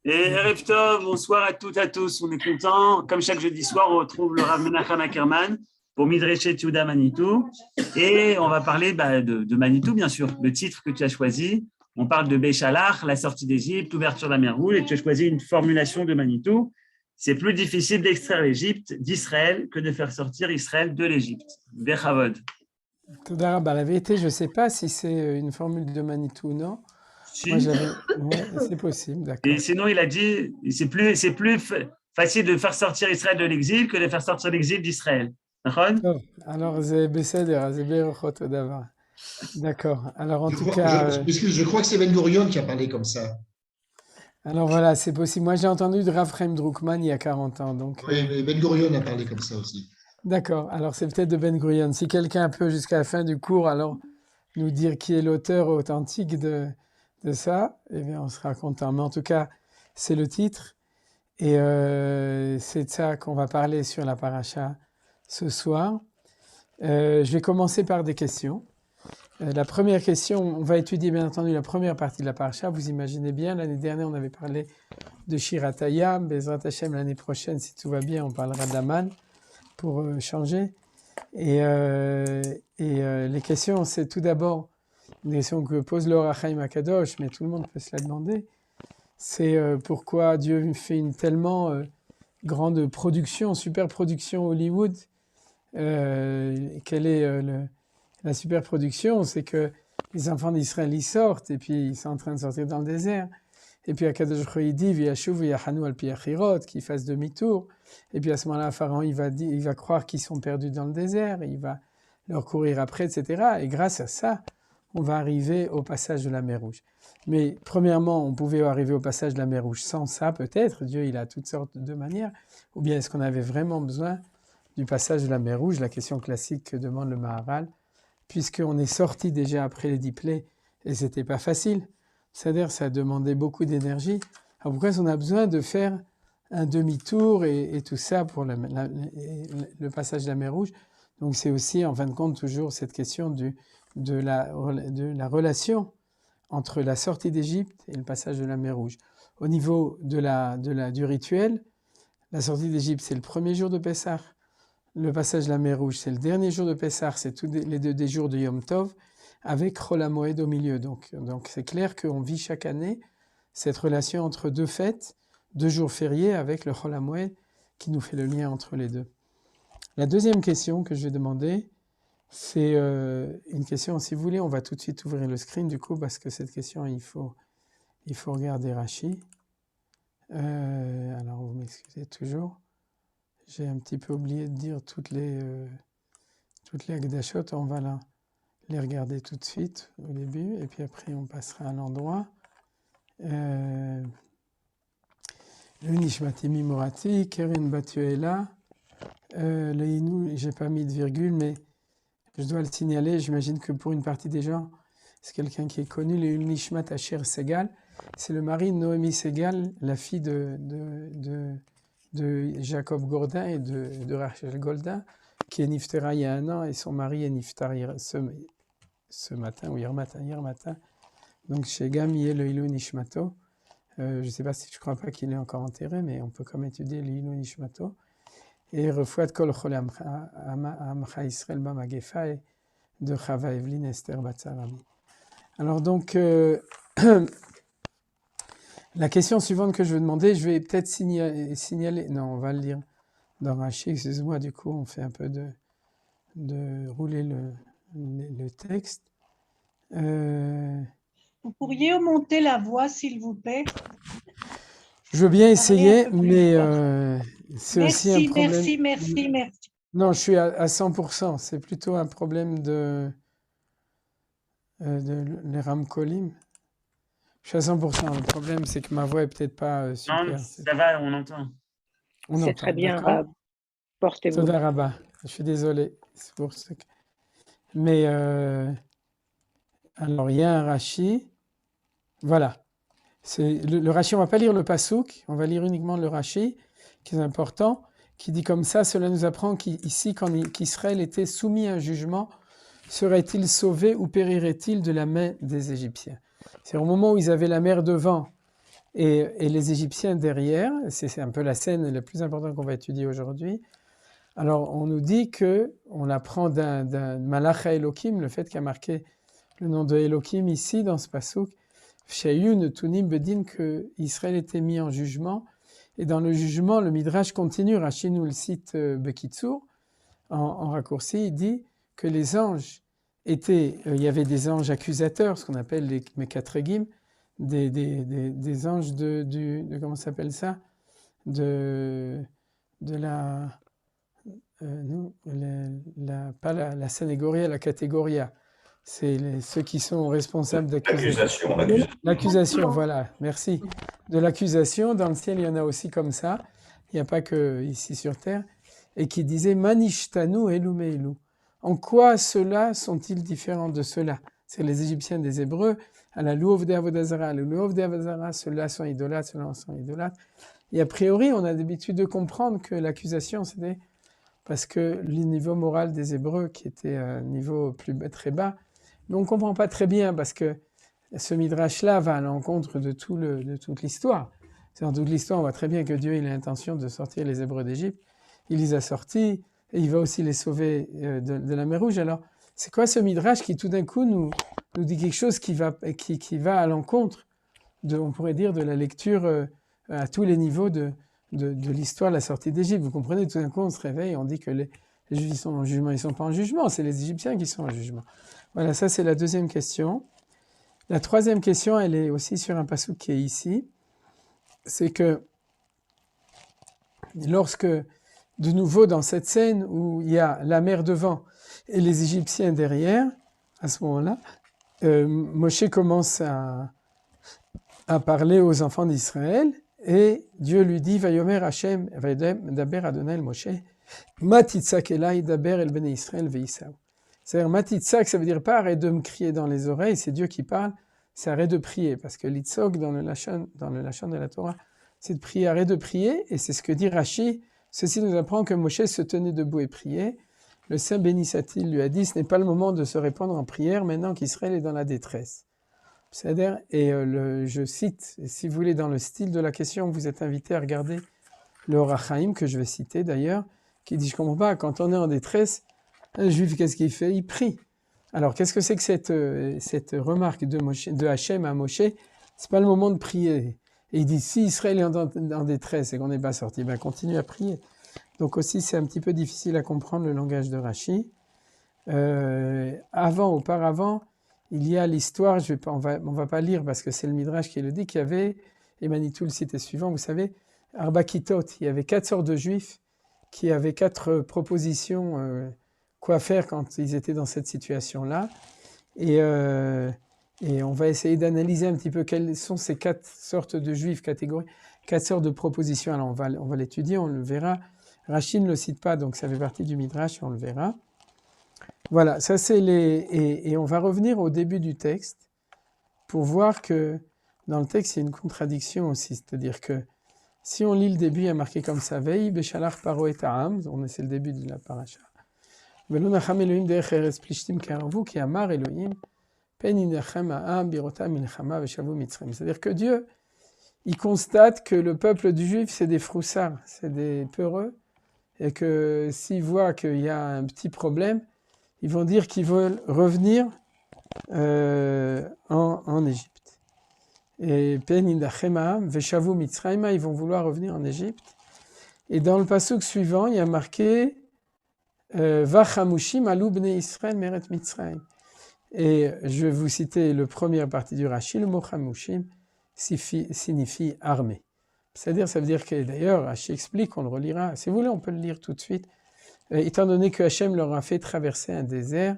Et Erev Tov, bonsoir à toutes et à tous. On est contents. Comme chaque jeudi soir, on retrouve le Rav Menachem Ackerman pour Midrashet Yehuda Manitou. Et on va parler de Manitou, bien sûr, le titre que tu as choisi. On parle de Béchalach, la sortie d'Égypte, l'ouverture de la mer Rouge, et tu as choisi une formulation de Manitou. C'est plus difficile d'extraire l'Égypte d'Israël que de faire sortir Israël de l'Égypte. Bechavod. Toda Rabba. La vérité, je ne sais pas si c'est une formule de Manitou ou non. Moi, Si. Ouais, c'est possible, d'accord. Et sinon, il a dit, c'est plus facile de faire sortir Israël de l'exil que de faire sortir l'exil d'Israël. D'accord? Alors, c'est Besséder, c'est Berochot Odavar. D'accord. Alors, en Je tout crois, cas, je crois que c'est Ben Gurion qui a parlé comme ça. alors voilà, c'est possible. Moi, j'ai entendu de Raphaël Druckmann il y a 40 ans. Donc, Oui, mais Ben Gurion a parlé comme ça aussi. d'accord. Alors, c'est peut-être de Ben Gurion. Si quelqu'un peut, jusqu'à la fin du cours, alors nous dire qui est l'auteur authentique de ça, eh bien, on sera content. Mais en tout cas, c'est le titre. Et c'est de ça qu'on va parler sur la paracha ce soir. Je vais commencer par des questions. La première question, on va étudier bien entendu la première partie de la paracha. Vous imaginez bien, l'année dernière, on avait parlé de Shirat Hayam. Bezrat Hashem, l'année prochaine, si tout va bien, on parlera d'Aman pour changer. Et les questions, c'est tout d'abord une question que pose Laura Chaim Akadosh, mais tout le monde peut se la demander. C'est pourquoi Dieu fait une tellement grande production, super production Hollywood. Quelle est la super production? C'est que les enfants d'Israël, ils sortent, et puis ils sont en train de sortir dans le désert. Et puis Akadosh Baruch Hu dit, V'yashuv v'yachanu al pi achirot, qu'ils fassent demi-tour. Et puis à ce moment-là, Pharaon, il va croire qu'ils sont perdus dans le désert, il va leur courir après, etc. Et grâce à ça, on va arriver au passage de la mer Rouge. Mais premièrement, on pouvait arriver au passage de la mer Rouge sans ça, peut-être. Dieu, il a toutes sortes de manières. Ou bien est-ce qu'on avait vraiment besoin du passage de la mer Rouge? La question classique que demande le Maharal, puisqu'on est sorti déjà après les 10 plaies, et c'était pas facile. C'est-à-dire, ça demandait beaucoup d'énergie. Alors pourquoi est-ce qu'on a besoin de faire un demi-tour et tout ça pour le passage de la mer Rouge? Donc c'est aussi, en fin de compte, toujours cette question de la relation entre la sortie d'Égypte et le passage de la mer Rouge. Au niveau du rituel, la sortie d'Égypte, c'est le premier jour de Pessah. Le passage de la mer Rouge, c'est le dernier jour de Pessah, c'est tous les deux des jours de Yom Tov, avec Chol HaMoed au milieu. Donc c'est clair qu'on vit chaque année cette relation entre deux fêtes, 2 jours fériés, avec le Chol HaMoed qui nous fait le lien entre les deux. La deuxième question que je vais demander, c'est une question, si vous voulez, on va tout de suite ouvrir le screen du coup, parce que cette question, il faut regarder Rashi. Alors, vous m'excusez toujours. J'ai un petit peu oublié de dire toutes les Agdashot, on va les regarder tout de suite au début, et puis après on passera à l'endroit. Le Nishmati Mimorati, Keren Batuela, le Inou, j'ai pas mis de virgule, mais je dois le signaler, j'imagine que pour une partie des gens, c'est quelqu'un qui est connu, le Nishmat Asher Segal, c'est le mari de Noémie Segal, la fille de Jacob Goldin et de Rachel Goldin, qui est niftera il y a 1 an, et son mari est niftar ce matin, ou hier matin. Donc chez Gam, il y a le Ilou Nishmato. Je ne sais pas si je ne crois pas qu'il est encore enterré, mais on peut quand même étudier le Ilou Nishmato. Et Refouat Kol Chole Amcha Israël Bamagefa de Chava Evelyn Esther Batsarami. Alors donc, la question suivante que je vais demander, je vais peut-être signaler, non, on va le lire dans Rashi, excusez-moi, du coup, on fait un peu de rouler le texte. Vous pourriez monter la voix, s'il vous plaît? Je veux bien essayer, mais c'est aussi un problème. Merci. Non, je suis à 100%. C'est plutôt un problème de les ramcolim. Je suis à 100%. Le problème, c'est que ma voix est peut-être pas super. Non, ça va, on entend. C'est très bien, Rab. Portez-vous. Toda Rabba. Je suis désolé. C'est pour ça que... Mais alors, il y a un Rashi. Voilà. Le Rashi, on ne va pas lire le Passouk, on va lire uniquement le Rashi, qui est important, qui dit comme ça, cela nous apprend qu'ici, quand qu'Israël était soumis à un jugement, serait-il sauvé ou périrait-il de la main des Égyptiens? C'est au moment où ils avaient la mer devant et les Égyptiens derrière. C'est un peu la scène la plus importante qu'on va étudier aujourd'hui. Alors, on nous dit on apprend d'un Malach Elohim, le fait qu'il y a marqué le nom de Elohim ici, dans ce passouk, Shayu Netunim Bedin, que Israël était mis en jugement. Et dans le jugement, le Midrash continue, Rashi nous le cite Bekitsur, en raccourci, il dit que les anges il y avait des anges accusateurs, ce qu'on appelle les Mekatregim, des anges comment ça s'appelle ça? Pas la Sénégoria, la Catégoria. C'est ceux qui sont responsables d'accusation. L'accusation, voilà, merci. De l'accusation, dans le ciel, il y en a aussi comme ça. Il n'y a pas que ici sur terre. Et qui disait Manishtanu Elu Meelu. En quoi ceux-là sont-ils différents de ceux-là? C'est les Égyptiens des Hébreux. À la Louv de Avodazara, le Louv de Avodazara, ceux-là sont idolâtres, ceux-là sont idolâtres. Et a priori, on a l'habitude de comprendre que l'accusation, c'était parce que le niveau moral des Hébreux, qui était un niveau très bas, mais on ne comprend pas très bien parce que ce midrash-là va à l'encontre de toute l'histoire. Dans toute l'histoire, on voit très bien que Dieu il a l'intention de sortir les Hébreux d'Égypte. Il les a sortis et il va aussi les sauver de la mer Rouge. Alors, c'est quoi ce midrash qui tout d'un coup nous dit quelque chose qui va à l'encontre, on pourrait dire, de la lecture à tous les niveaux de l'histoire de la sortie d'Égypte. Vous comprenez, tout d'un coup, on se réveille et on dit que les Juifs sont en jugement. Ils ne sont pas en jugement, c'est les Égyptiens qui sont en jugement. Voilà, ça c'est la deuxième question. La troisième question, elle est aussi sur un passouk qui est ici. C'est que lorsque, de nouveau dans cette scène où il y a la mer devant et les Égyptiens derrière, à ce moment-là, Moshe commence à parler aux enfants d'Israël et Dieu lui dit, Vayomer Hashem, Vayomer Adonai el Moshe, Matitzak elai daber el bnei Israël veisau. C'est-à-dire, Matitzak, ça veut dire pas arrête de me crier dans les oreilles, c'est Dieu qui parle, c'est arrête de prier, parce que l'itzok dans le lachon de la Torah, c'est de prier, arrête de prier, et c'est ce que dit Rashi. Ceci nous apprend que Moshe se tenait debout et priait. Le Saint bénissait-il lui a dit, ce n'est pas le moment de se répandre en prière maintenant qu'Israël est dans la détresse. C'est-à-dire, et je cite, si vous voulez, dans le style de la question, vous êtes invité à regarder le Or HaChaim, que je vais citer d'ailleurs, qui dit, je ne comprends pas, quand on est en détresse, un juif, qu'est-ce qu'il fait? Il prie. Alors, qu'est-ce que c'est que cette remarque de Hachem à Moshe? C'est pas le moment de prier. Et il dit, si Israël est en détresse et qu'on n'est pas sorti, ben continue à prier. Donc aussi, c'est un petit peu difficile à comprendre le langage de Rashi. Auparavant, il y a l'histoire, on va pas lire parce que c'est le Midrash qui le dit, qu'il y avait, et Manitou le cite suivant, vous savez, Arbakitot, il y avait 4 sortes de juifs qui avaient 4 propositions quoi faire quand ils étaient dans cette situation-là. Et on va essayer d'analyser un petit peu quelles sont ces 4 sortes de juifs, 4 sortes de propositions. Alors on va l'étudier, on le verra. Rashi ne le cite pas, donc ça fait partie du Midrash, on le verra. Voilà, ça c'est et on va revenir au début du texte pour voir que dans le texte, il y a une contradiction aussi. C'est-à-dire que si on lit le début, il y a marqué comme ça, Vei beshalach paro et ha'am, c'est le début de la paracha. Velo nacham Elohim derech eretz plishtim karavu ki amar Elohim pen inachem ha'am birota milchama veshavu mitzrayim. C'est-à-dire que Dieu, il constate que le peuple du juif, c'est des froussards, c'est des peureux, et que s'ils voient qu'il y a un petit problème, ils vont dire qu'ils veulent revenir en Égypte. Et pen inachem ha'am veshavu mitzrayim, ils vont vouloir revenir en Égypte. Et dans le passouk suivant, il y a marqué Vachamushim alu bnei Israël meret Mitzrayim. Et je vais vous citer la première partie du Rashi, le mot Chamushim signifie armée. C'est-à-dire, ça veut dire que d'ailleurs, Rashi explique, on le relira, si vous voulez, on peut le lire tout de suite. Étant donné que Hachem leur a fait traverser un désert,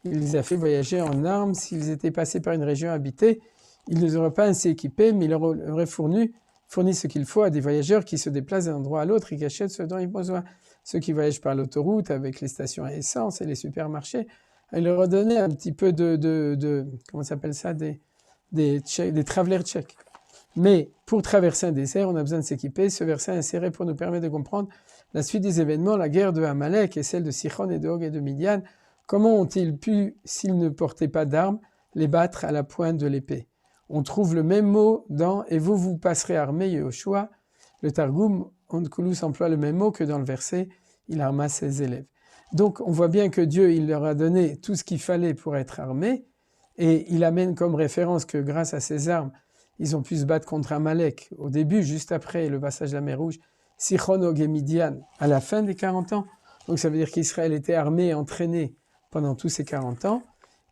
il les a fait voyager en armes, s'ils étaient passés par une région habitée, ils ne les auraient pas ainsi équipés, mais ils leur auraient fourni ce qu'il faut à des voyageurs qui se déplacent d'un endroit à l'autre et qui achètent ce dont ils ont besoin. Ceux qui voyagent par l'autoroute avec les stations à essence et les supermarchés, il leur a donné un petit peu comment ça s'appelle ça, des traveler checks. Mais pour traverser un désert, on a besoin de s'équiper. Ce verset est inséré pour nous permettre de comprendre la suite des événements, la guerre de Amalek et celle de Sichon et de Og et de Midian. Comment ont-ils pu, s'ils ne portaient pas d'armes, les battre à la pointe de l'épée? on trouve le même mot dans « Et vous, vous passerez armés, Yehoshua ». Le Targum, Onkelos emploie le même mot que dans le verset « Il arma ses élèves ». Donc, on voit bien que Dieu, il leur a donné tout ce qu'il fallait pour être armés, et il amène comme référence que grâce à ces armes, ils ont pu se battre contre Amalek au début, juste après le passage de la mer Rouge, Sichon, Og et Midian, à la fin des 40 ans. Donc ça veut dire qu'Israël était armé et entraîné pendant tous ces 40 ans,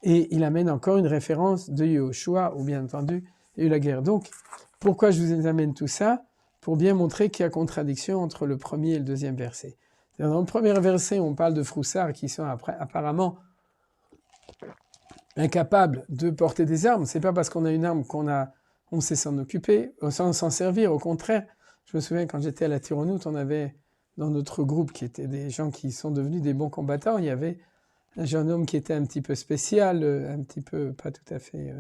et il amène encore une référence de Yehoshua, où bien entendu, il y a eu la guerre. Donc, pourquoi je vous amène tout ça? Pour bien montrer qu'il y a contradiction entre le premier et le deuxième verset. Dans le premier verset, on parle de froussards qui sont apparemment incapables de porter des armes. C'est pas parce qu'on a une arme on sait s'en occuper, s'en servir. Au contraire, je me souviens quand j'étais à la Tironout, on avait dans notre groupe qui étaient des gens qui sont devenus des bons combattants, il y avait un jeune homme qui était un petit peu spécial, un petit peu pas tout à fait.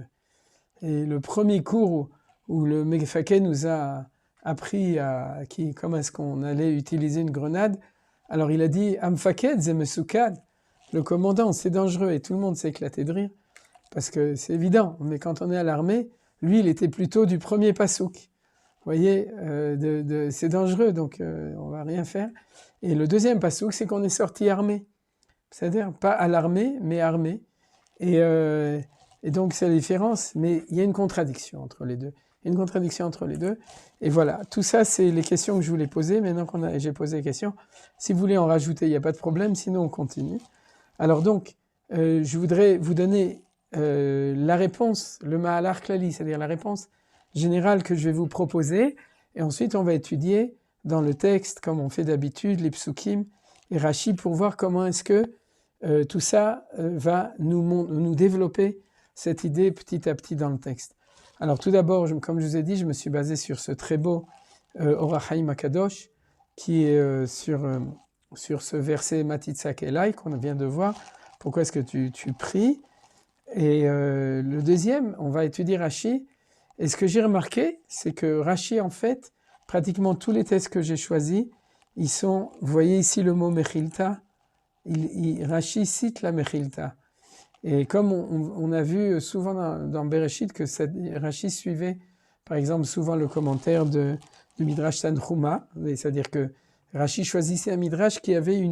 Et le premier cours où le Mefaké nous a appris comment est-ce qu'on allait utiliser une grenade, alors il a dit Amfaked Zemesukad, le commandant, c'est dangereux, et tout le monde s'est éclaté de rire, parce que c'est évident, mais quand on est à l'armée, lui il était plutôt du premier pasouk. Vous voyez, c'est dangereux, donc on va rien faire. Et le deuxième pasouk, c'est qu'on est sorti armé, c'est-à-dire pas à l'armée, mais armé. Et donc c'est la différence, mais il y a une contradiction entre les deux. Il y a une contradiction entre les deux. Et voilà, tout ça, c'est les questions que je voulais poser. Maintenant j'ai posé les questions, si vous voulez en rajouter, il n'y a pas de problème, sinon on continue. Alors donc, je voudrais vous donner la réponse, le Mahalar Klali, c'est-à-dire la réponse générale que je vais vous proposer. Et ensuite, on va étudier dans le texte, comme on fait d'habitude, les psukim et Rashi, pour voir comment est-ce que tout ça va nous développer cette idée petit à petit dans le texte. Alors tout d'abord, comme je vous ai dit, je me suis basé sur ce très beau Orach Chaim Akadosh, qui est sur ce verset Matitzak Elai qu'on vient de voir. Pourquoi est-ce que tu pries? Et le deuxième, on va étudier Rashi. Et ce que j'ai remarqué, c'est que Rashi, en fait, pratiquement tous les textes que j'ai choisis, ils sont, vous voyez ici le mot Mechilta, Rashi cite la Mechilta. Et comme on a vu souvent dans Bereshit que Rashi suivait, par exemple, souvent le commentaire du Midrash Tanchuma, c'est-à-dire que Rashi choisissait un Midrash qui avait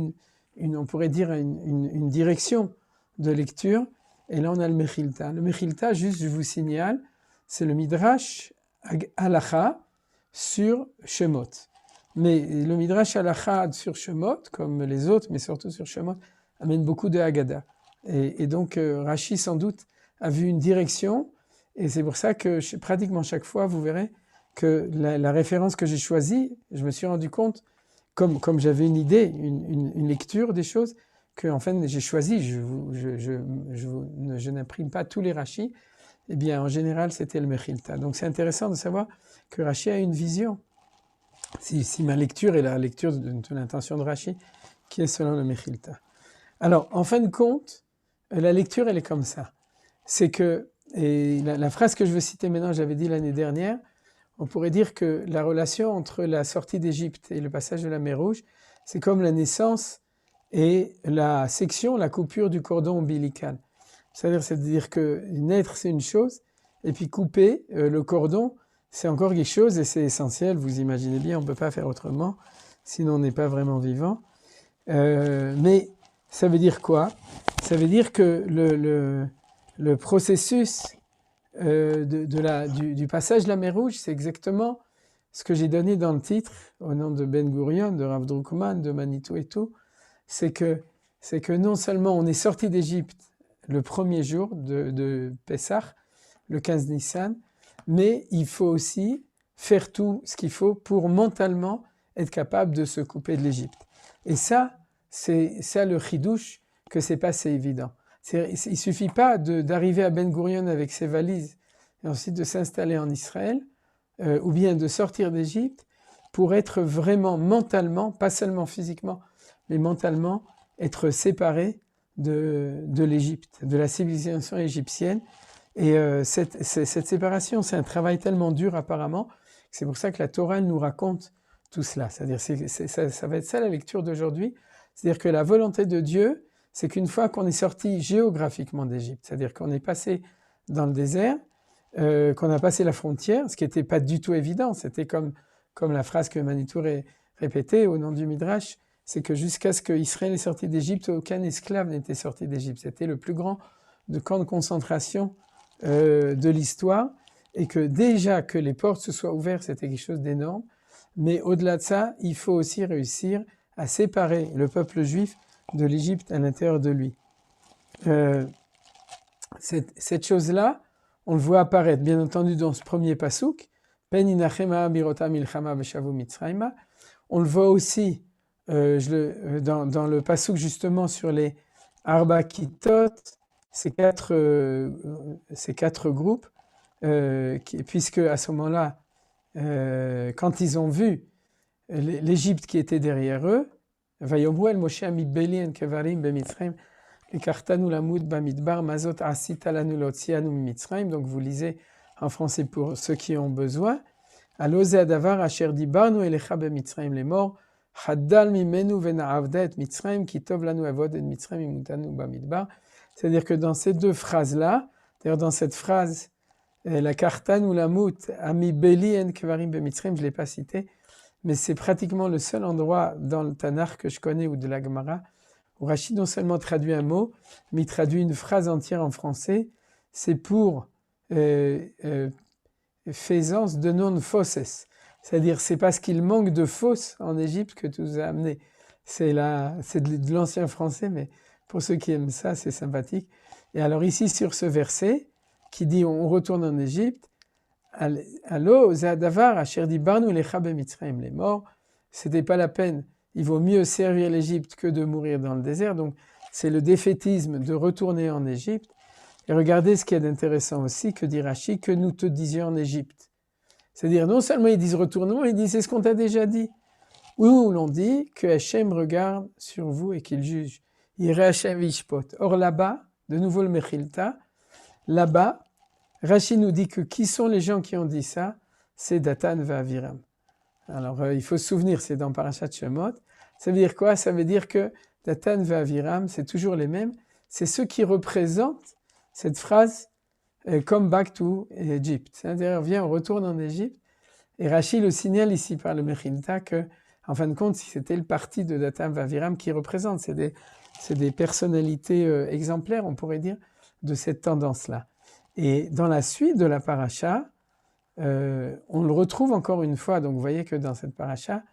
on pourrait dire une direction de lecture, et là on a le Mechilta. Le Mechilta, juste je vous signale, c'est le Midrash Halacha sur Shemot. Mais le Midrash Halacha sur Shemot, comme les autres, mais surtout sur Shemot, amène beaucoup de Haggadah. Et donc Rashi, sans doute, a vu une direction, et c'est pour ça que pratiquement chaque fois, vous verrez que la référence que j'ai choisie, je me suis rendu compte, comme j'avais une idée, une lecture des choses, que en fait j'ai choisi, je n'imprime pas tous les Rashi, eh bien en général c'était le Mechilta. Donc c'est intéressant de savoir que Rashi a une vision, si ma lecture est la lecture de l'intention de Rashi, qui est selon le Mechilta. Alors en fin de compte, la lecture elle est comme ça, c'est que, et la phrase que je veux citer maintenant, j'avais dit l'année dernière, on pourrait dire que la relation entre la sortie d'Égypte et le passage de la mer Rouge, c'est comme la naissance et la section, la coupure du cordon ombilical. C'est-à-dire que naître, c'est une chose, et puis couper le cordon, c'est encore quelque chose, et c'est essentiel, vous imaginez bien, on ne peut pas faire autrement, sinon on n'est pas vraiment vivant. Mais ça veut dire quoi? Ça veut dire que le processus du passage de la mer Rouge, c'est exactement ce que j'ai donné dans le titre, au nom de Ben Gurion, de Rav Druckmann, de Manitou et tout, c'est que non seulement on est sorti d'Égypte le premier jour de Pessah, le 15 Nissan, mais il faut aussi faire tout ce qu'il faut pour mentalement être capable de se couper de l'Égypte. Et ça, c'est ça le chidouche, que c'est pas si évident. Il suffit pas d'arriver à Ben Gurion avec ses valises et ensuite de s'installer en Israël, ou bien de sortir d'Égypte pour être vraiment mentalement, pas seulement physiquement, mais mentalement, être séparé de l'Égypte, de la civilisation égyptienne. Et cette séparation, c'est un travail tellement dur apparemment, c'est pour ça que la Torah elle nous raconte tout cela. C'est-à-dire, ça va être ça la lecture d'aujourd'hui, c'est-à-dire que la volonté de Dieu, c'est qu'une fois qu'on est sorti géographiquement d'Égypte, c'est-à-dire qu'on est passé dans le désert, qu'on a passé la frontière, ce qui n'était pas du tout évident. C'était comme la phrase que Manitou répétait au nom du Midrash, c'est que jusqu'à ce qu'Israël est sorti d'Égypte, aucun esclave n'était sorti d'Égypte. C'était le plus grand camp de concentration de l'histoire, et que déjà que les portes se soient ouvertes, c'était quelque chose d'énorme. Mais au-delà de ça, il faut aussi réussir à séparer le peuple juif de l'Égypte à l'intérieur de lui. Cette chose-là, on le voit apparaître, bien entendu, dans ce premier pasouk. Pen inachema birota milchama veshavu mitzrayma. On le voit aussi dans le pasouk justement sur les Arba Kitot, ces quatre groupes, puisque à ce moment-là, quand ils ont vu l'Égypte qui était derrière eux, Vayomru el Moshe ami belien kevarim bemitzrayim lekartanu lamud bamidbar mazot asita lanu lotzianu mitzrayim. Donc vous lisez en français pour ceux qui ont besoin. Alose adavar asher dibarnu elecha bemitzrayim lemor haddal mimenu vena'avda et mitzrayim ki tov lanu avod et mitzrayim imutanu bamidbar. C'est-à-dire que dans ces deux phrases-là, d'ailleurs dans cette phrase la kartan ou la mout, ami beli en kvarim bemitzrayim, je ne l'ai pas cité, mais c'est pratiquement le seul endroit dans le Tanakh que je connais ou de la Gemara où Rashi non seulement traduit un mot, mais il traduit une phrase entière en français. C'est pour faisance de non fosses, c'est-à-dire c'est parce qu'il manque de fosses en Égypte que tout nous a amené. C'est de l'ancien français, mais pour ceux qui aiment ça, c'est sympathique. Et alors ici, sur ce verset, qui dit on retourne en Égypte, Allo zadavar asher dibarnu lecha bemitzrayim les morts, c'était pas la peine. Il vaut mieux servir l'Égypte que de mourir dans le désert. Donc c'est le défaitisme de retourner en Égypte. Et regardez ce qu'il y a d'intéressant aussi, que dit Rashi, que nous te disions en Égypte. C'est-à-dire non seulement ils disent retournement, ils disent c'est ce qu'on t'a déjà dit. Ou l'on dit que Hachem regarde sur vous et qu'il juge. Yireh Hachem vishpot. Or là-bas, de nouveau le Mechilta, là-bas, Rashi nous dit que qui sont les gens qui ont dit ça? C'est Datan et Aviram. Alors il faut se souvenir, c'est dans Parashat Shemot. Ça veut dire quoi? Ça veut dire que Datan et Aviram, c'est toujours les mêmes. C'est ceux qui représentent cette phrase come back to Egypt. C'est-à-dire viens, on retourne en Égypte. Et Rashi le signale ici par le Mechilta que, en fin de compte, c'était le parti de Datan et Aviram qui représente. C'est des personnalités exemplaires, on pourrait dire, de cette tendance-là. Et dans la suite de la paracha, on le retrouve encore une fois. Donc vous voyez que dans cette paracha,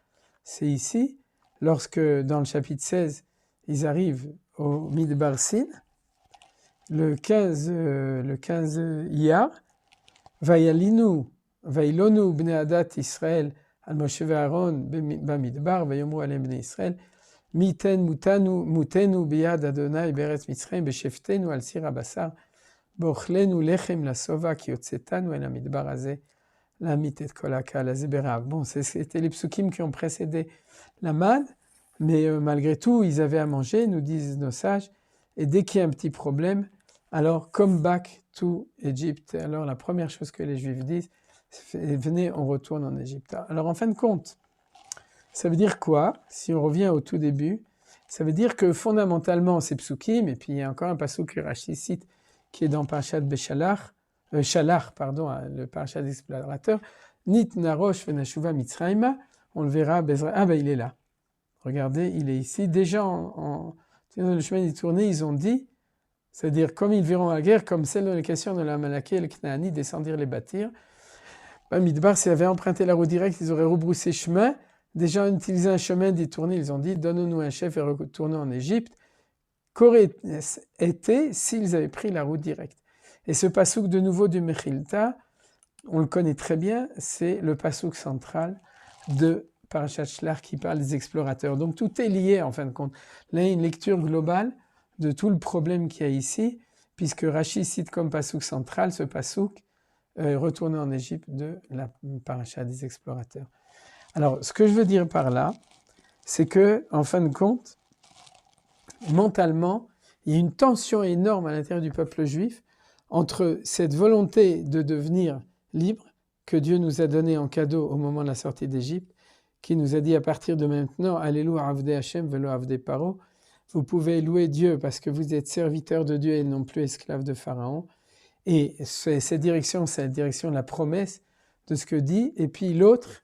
c'est ici, lorsque dans le chapitre 16, ils arrivent au Midbar Sin, le 15 Iyar, Vayalinu, Vaylonu bnei adat Israël, al Moshe ve'Aaron bamidbar, vayomru alem bnei Israël, miten mutenu biyad Adonai beretz Mitzrayim, besheftenu al sir habasar, Bochlenu lechem la sova ki yotzetanu el hamidbar hazeh lamit et kol hakal hazeh berav. Bon, c'était les psukim qui ont précédé la manne, mais malgré tout, ils avaient à manger, nous disent nos sages, et dès qu'il y a un petit problème, alors come back to Egypt. Alors la première chose que les Juifs disent, c'est venez, on retourne en Égypte. Alors en fin de compte, ça veut dire quoi? Si on revient au tout début, ça veut dire que fondamentalement, c'est psukim, et puis il y a encore un pasuk que Rashi cite, qui est dans Parashat Beshalach, le Parashat d'Explorateur, Nit narosh venashuva mitzrayma, on le verra, il est là. Regardez, il est ici. Déjà, dans le chemin des tournées, ils ont dit, c'est-à-dire comme ils verront la guerre, comme celle de la question de la Malaké et le Knaani, descendirent les bâtir. Midbar, s'ils avaient emprunté la route directe, ils auraient rebroussé chemin. Déjà, en utilisant un chemin détourné, ils ont dit, donne-nous un chef et retournons en Égypte. Qu'aurait été s'ils avaient pris la route directe? Et ce passouk de nouveau du Mechilta, on le connaît très bien, c'est le passouk central de Parashat Shlach qui parle des explorateurs. Donc tout est lié en fin de compte. Là, il y a une lecture globale de tout le problème qu'il y a ici, puisque Rashi cite comme passouk central ce passouk retourné en Égypte de la Parashat des explorateurs. Alors, ce que je veux dire par là, c'est que, en fin de compte, mentalement, il y a une tension énorme à l'intérieur du peuple juif entre cette volonté de devenir libre que Dieu nous a donnée en cadeau au moment de la sortie d'Égypte, qui nous a dit à partir de maintenant, Alléluia Avdei Hashem velo Avdei Paro, vous pouvez louer Dieu parce que vous êtes serviteur de Dieu et non plus esclave de Pharaon. Et cette direction, c'est la direction de la promesse de ce que dit. Et puis l'autre,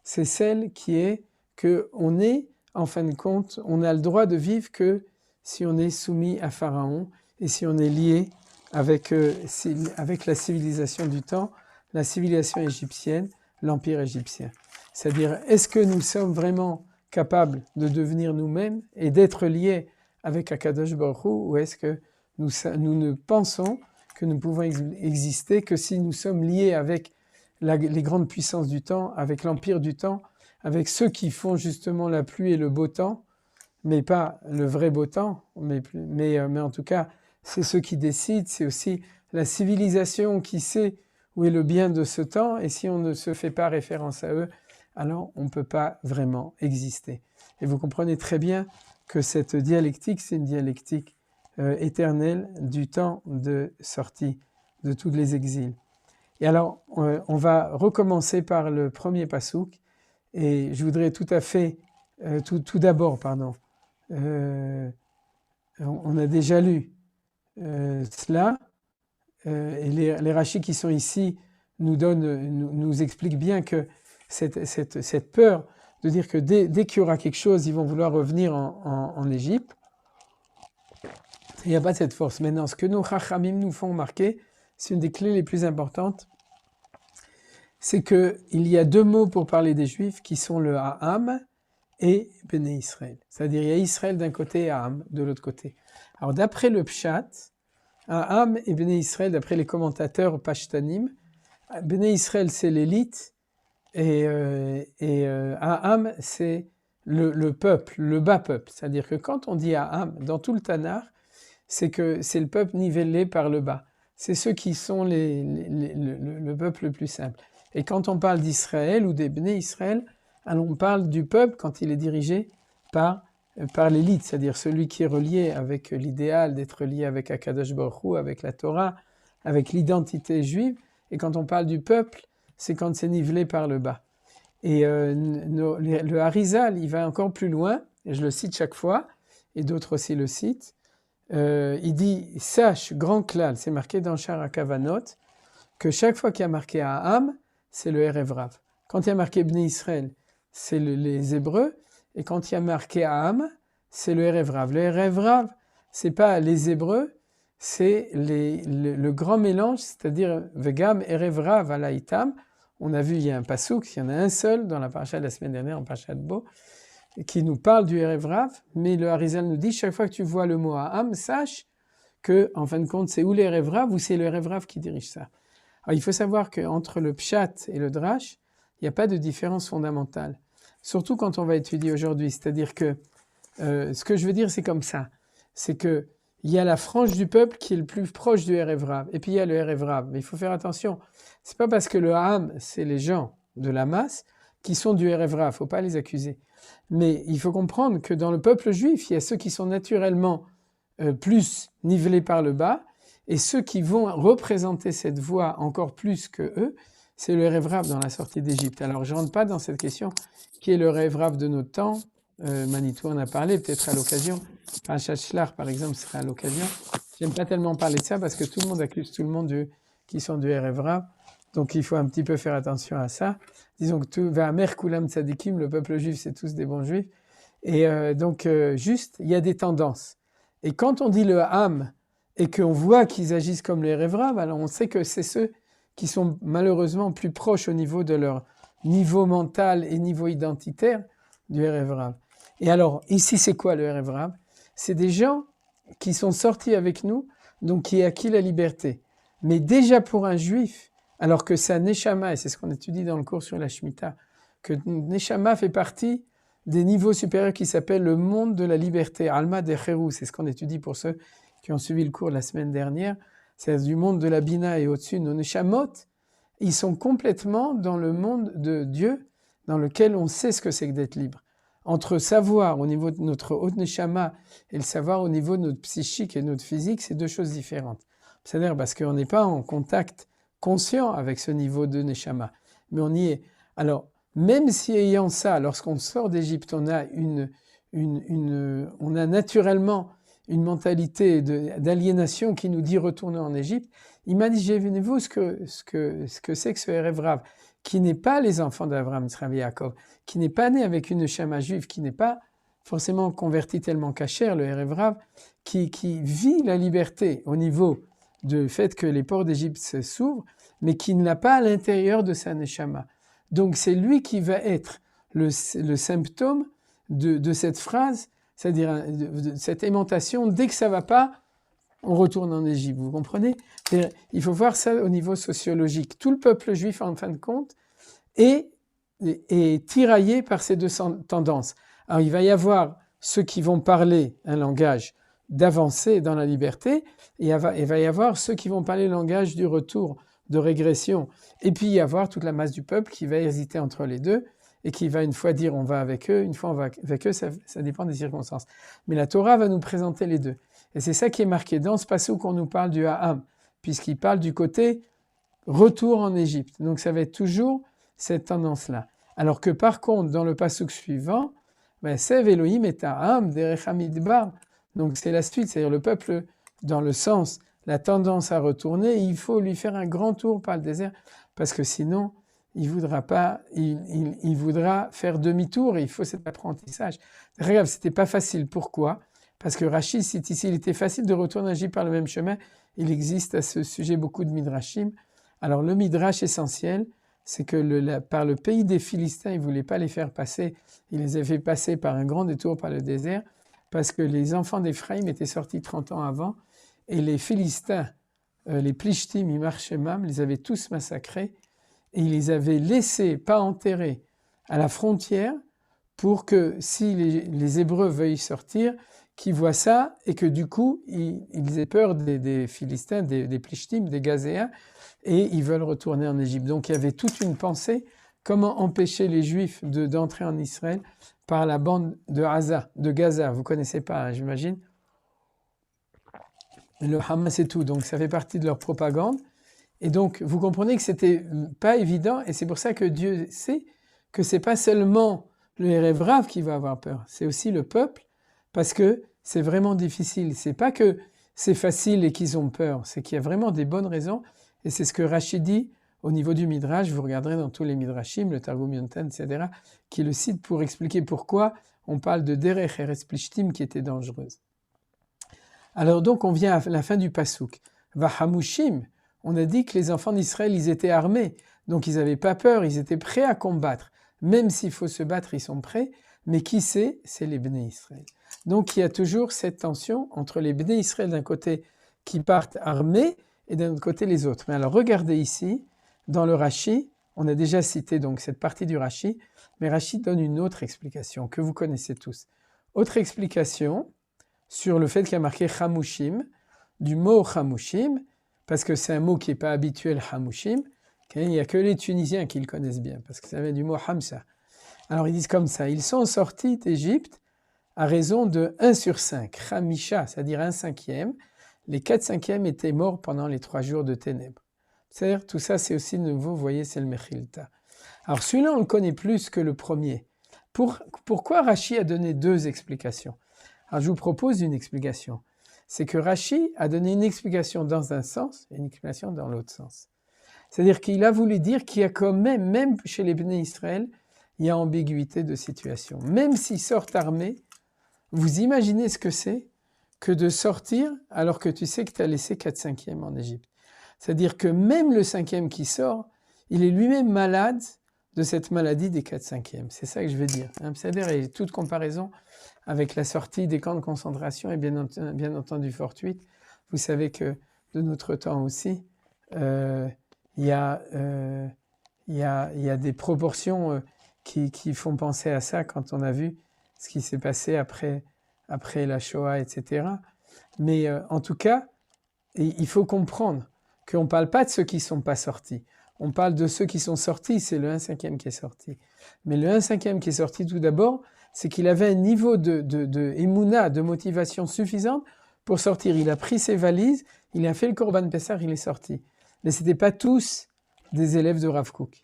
c'est celle qui est qu'on est, en fin de compte, on a le droit de vivre que si on est soumis à Pharaon et si on est lié avec la civilisation du temps, la civilisation égyptienne, l'empire égyptien. C'est-à-dire, est-ce que nous sommes vraiment capables de devenir nous-mêmes et d'être liés avec Akadosh Baruch Hu, ou est-ce que nous ne pensons que nous pouvons exister que si nous sommes liés avec les grandes puissances du temps, avec l'empire du temps, avec ceux qui font justement la pluie et le beau temps, mais pas le vrai beau temps, mais en tout cas, c'est ceux qui décident, c'est aussi la civilisation qui sait où est le bien de ce temps, et si on ne se fait pas référence à eux, alors on ne peut pas vraiment exister. Et vous comprenez très bien que cette dialectique, c'est une dialectique éternelle du temps de sortie de tous les exils. Et alors, on va recommencer par le premier pasouk, et je voudrais tout d'abord, on a déjà lu cela, et les rachis qui sont ici nous expliquent bien que cette peur de dire que dès qu'il y aura quelque chose, ils vont vouloir revenir en Égypte, il n'y a pas cette force. Maintenant, ce que nos chachamim nous font remarquer, c'est une des clés les plus importantes, c'est qu'il y a deux mots pour parler des Juifs qui sont le Ha'am et Béné Israël. C'est-à-dire, il y a Israël d'un côté et Ha'am de l'autre côté. Alors, d'après le Pshat, Ha'am et Béné Israël, d'après les commentateurs pashtanim, Béné Israël, c'est l'élite, et Ha'am, c'est le peuple, le bas peuple. C'est-à-dire que quand on dit Ha'am, dans tout le Tanakh, c'est que c'est le peuple nivellé par le bas. C'est ceux qui sont le peuple le plus simple. Et quand on parle d'Israël ou des Béné Israël, alors on parle du peuple quand il est dirigé par l'élite, c'est-à-dire celui qui est relié avec l'idéal d'être lié avec Akadosh Baruch Hu, avec la Torah, avec l'identité juive. Et quand on parle du peuple, c'est quand c'est nivelé par le bas. Et le Harizal, il va encore plus loin, et je le cite chaque fois, et d'autres aussi le citent. Il dit, sache, grand klal, c'est marqué dans Shar HaKavanot, que chaque fois qu'il y a marqué Ha'am, c'est le Erev Rav. Quand il y a marqué Bnei Israël, c'est les Hébreux, et quand il y a marqué Ha'am, c'est le Erev Rav. Le Erev Rav, c'est pas les Hébreux, c'est le grand mélange, c'est-à-dire Vegam Erev Rav Alaitam. On a vu, il y a un pasouk, il y en a un seul dans la paracha de la semaine dernière, en paracha de Bo, qui nous parle du Erev Rav, mais le Harizal nous dit, chaque fois que tu vois le mot Ha'am, sache que, en fin de compte, c'est ou le Erev Rav ou c'est le Erev Rav qui dirige ça. Alors, il faut savoir qu'entre le Pshat et le Drash, il n'y a pas de différence fondamentale. Surtout quand on va étudier aujourd'hui. C'est-à-dire que, ce que je veux dire, c'est comme ça. C'est qu'il y a la frange du peuple qui est le plus proche du Erev Rav. Et puis il y a le Erev Rav. Mais il faut faire attention. C'est pas parce que le Ha'am, c'est les gens de la masse qui sont du Erev Rav. Il ne faut pas les accuser. Mais il faut comprendre que dans le peuple juif, il y a ceux qui sont naturellement plus nivelés par le bas, et ceux qui vont représenter cette voie encore plus que eux, c'est le Erev Rav dans la sortie d'Égypte. Alors je ne rentre pas dans cette question qui est le Erev Rav de notre temps. Manitou en a parlé, peut-être à l'occasion. Parashat Shlach, par exemple, sera à l'occasion. J'aime pas tellement parler de ça parce que tout le monde accuse tout le monde qui sont du Erev Rav. Donc il faut un petit peu faire attention à ça. Disons que tout va Mer Kulam Tzadikim, le peuple juif, c'est tous des bons juifs. Et donc juste, il y a des tendances. Et quand on dit le Ham et qu'on voit qu'ils agissent comme les Erev Rav, alors on sait que c'est ceux qui sont malheureusement plus proches au niveau de leur niveau mental et niveau identitaire du Erev Rav. Et alors, ici, c'est quoi le Erev Rav? C'est des gens qui sont sortis avec nous, donc qui ont acquis la liberté. Mais déjà pour un juif, alors que sa Neshama, et c'est ce qu'on étudie dans le cours sur la Shemitah, que Neshama fait partie des niveaux supérieurs qui s'appellent le monde de la liberté, Alma de Cherou, c'est ce qu'on étudie pour ceux qui ont suivi le cours la semaine dernière, c'est du monde de la Bina et au-dessus, nos Neshamot, ils sont complètement dans le monde de Dieu, dans lequel on sait ce que c'est que d'être libre. Entre savoir au niveau de notre haute Neshama et le savoir au niveau de notre psychique et de notre physique, c'est deux choses différentes. C'est-à-dire parce qu'on n'est pas en contact conscient avec ce niveau de Neshama, mais on y est. Alors, même si ayant ça, lorsqu'on sort d'Égypte, on a on a naturellement une mentalité d'aliénation qui nous dit retourner en Égypte, Il m'a dit, vous ce que c'est que ce Erev Rav, qui n'est pas les enfants d'Abraham, Yitzhak et Yaakov, qui n'est pas né avec une Shema juive, qui n'est pas forcément converti tellement kasher, le Erev Rav, qui vit la liberté au niveau du fait que les ports d'Égypte s'ouvrent, mais qui ne l'a pas à l'intérieur de sa neshama. Donc c'est lui qui va être le symptôme de cette phrase, c'est-à-dire de cette aimantation, dès que ça ne va pas, on retourne en Égypte, vous comprenez? Il faut voir ça au niveau sociologique. Tout le peuple juif, en fin de compte, est tiraillé par ces deux tendances. Alors il va y avoir ceux qui vont parler un langage d'avancer dans la liberté, et il va y avoir ceux qui vont parler le langage du retour, de régression, et puis il y avoir toute la masse du peuple qui va hésiter entre les deux, et qui va une fois dire on va avec eux, une fois on va avec eux, ça dépend des circonstances. Mais la Torah va nous présenter les deux. Et c'est ça qui est marqué dans ce passage qu'on nous parle du Ha'am, puisqu'il parle du côté retour en Égypte. Donc ça va être toujours cette tendance-là. Alors que par contre, dans le pasuk suivant, Sev Elohim et Ha'am derech hamidbar. Donc c'est la suite, c'est-à-dire le peuple dans le sens, la tendance à retourner, il faut lui faire un grand tour par le désert, parce que sinon, il voudra pas, il voudra faire demi-tour, et il faut cet apprentissage. Regarde, c'était pas facile. Pourquoi? Parce que Rashi cite ici, il était facile de retourner en Égypte par le même chemin. Il existe à ce sujet beaucoup de midrashim. Alors le midrash essentiel, c'est que par le pays des Philistins, il ne voulait pas les faire passer. Il les a fait passer par un grand détour par le désert, parce que les enfants d'Éphraïm étaient sortis 30 ans avant, et les Philistins, les Plishtim, Imar Shemam, les avaient tous massacrés, et ils les avaient laissés, pas enterrés, à la frontière, pour que si les Hébreux veuillent sortir, qu'ils voient ça, et que du coup, ils aient peur des Philistins, des Plishtim, des Gazéens, et ils veulent retourner en Égypte. Donc il y avait toute une pensée, comment empêcher les Juifs d'entrer en Israël par la bande de Gaza. Vous ne connaissez pas, hein, j'imagine. Le Hamas et tout, donc ça fait partie de leur propagande. Et donc, vous comprenez que c'était pas évident, et c'est pour ça que Dieu sait que c'est pas seulement le Erev Rav qui va avoir peur, c'est aussi le peuple, parce que c'est vraiment difficile. C'est pas que c'est facile et qu'ils ont peur, c'est qu'il y a vraiment des bonnes raisons, et c'est ce que Rashi dit au niveau du Midrash. Vous regarderez dans tous les Midrashim, le Targum Yontan, etc., qui le cite pour expliquer pourquoi on parle de Derech Eretz Plishtim qui était dangereuse. Alors donc, on vient à la fin du Pasuk. Vahamushim, on a dit que les enfants d'Israël, ils étaient armés, donc ils n'avaient pas peur, ils étaient prêts à combattre. Même s'il faut se battre, ils sont prêts, mais qui c'est? C'est les Bnei Israël. Donc il y a toujours cette tension entre les Bnei Israël d'un côté qui partent armés et d'un autre côté les autres. Mais alors regardez ici, dans le Rashi, on a déjà cité donc cette partie du Rashi, mais Rashi donne une autre explication que vous connaissez tous. Autre explication sur le fait qu'il y a marqué Chamushim, du mot Chamushim, parce que c'est un mot qui n'est pas habituel, Hamushim. Il n'y a que les Tunisiens qui le connaissent bien, parce que ça vient du mot Hamsa. Alors ils disent comme ça, ils sont sortis d'Égypte à raison de 1 sur 5, Hamisha, c'est-à-dire 1/5. Les 4/5 étaient morts pendant les 3 jours de ténèbres. C'est-à-dire, tout ça, c'est aussi nouveau, vous voyez, c'est le Mechilta. Alors celui-là, on le connaît plus que le premier. Pourquoi Rashi a donné 2 explications? Alors je vous propose une explication. C'est que Rashi a donné une explication dans un sens et une explication dans l'autre sens. C'est-à-dire qu'il a voulu dire qu'il y a quand même chez les Bnei Israël, il y a ambiguïté de situation. Même s'ils sortent armés, vous imaginez ce que c'est que de sortir alors que tu sais que tu as laissé 4/5 en Égypte. C'est-à-dire que même le 5e qui sort, il est lui-même malade de cette maladie des 4/5. C'est ça que je veux dire. C'est-à-dire, il y a toute comparaison avec la sortie des camps de concentration et bien entendu fortuite. Vous savez que de notre temps aussi, il y a des proportions qui font penser à ça quand on a vu ce qui s'est passé après la Shoah, etc. Mais en tout cas, il faut comprendre qu'on ne parle pas de ceux qui ne sont pas sortis. On parle de ceux qui sont sortis, c'est le 1/5 qui est sorti. Mais le 1/5 qui est sorti tout d'abord, c'est qu'il avait un niveau de émouna, de motivation suffisante pour sortir. Il a pris ses valises, il a fait le Korban Pessah, il est sorti. Mais ce n'étaient pas tous des élèves de Rav Kook.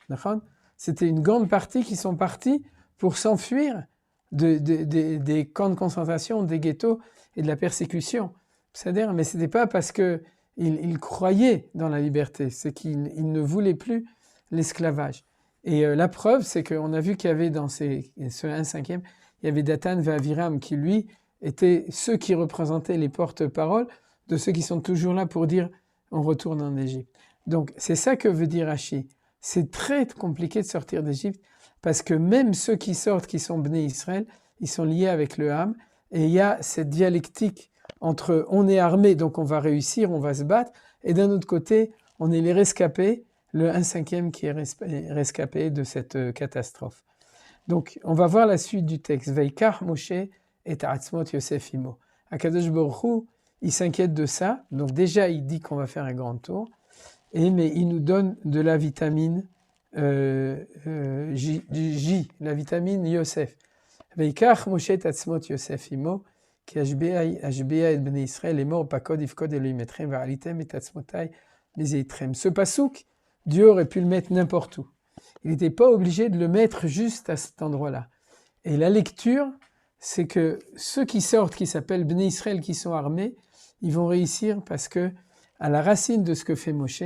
C'était une grande partie qui sont partis pour s'enfuir des camps de concentration, des ghettos et de la persécution. C'est-à-dire, mais ce n'était pas parce qu'ils il croyait dans la liberté, c'est qu'il ne voulait plus l'esclavage. Et la preuve, c'est qu'on a vu qu'il y avait dans ce 1/5, il y avait Dathan et Aviram qui, lui, étaient ceux qui représentaient les porte-paroles de ceux qui sont toujours là pour dire « on retourne en Égypte ». Donc, c'est ça que veut dire Rashi. C'est très compliqué de sortir d'Égypte parce que même ceux qui sortent, qui sont Bnei Israël, ils sont liés avec le Ham. Et il y a cette dialectique entre on est armé, donc on va réussir, on va se battre, et d'un autre côté, on est les rescapés, le 1/5 qui est rescapé de cette catastrophe. Donc, on va voir la suite du texte. Veikar Moshe et Atzmot Yosef Imo. Akadosh Baruch Hu, il s'inquiète de ça. Donc déjà, il dit qu'on va faire un grand tour. Mais il nous donne de la vitamine J, la vitamine Yosef. Veikar Moshe et Atzmot Yosef Imo, qui ashbea et Bnei Israël est mort, pakod ifkod Elohim etrem, va'alitem et Atzmotai miséitrem. Ce pasouk, Dieu aurait pu le mettre n'importe où. Il n'était pas obligé de le mettre juste à cet endroit-là. Et la lecture, c'est que ceux qui sortent, qui s'appellent Bnei Israël, qui sont armés, ils vont réussir parce que, à la racine de ce que fait Moshe,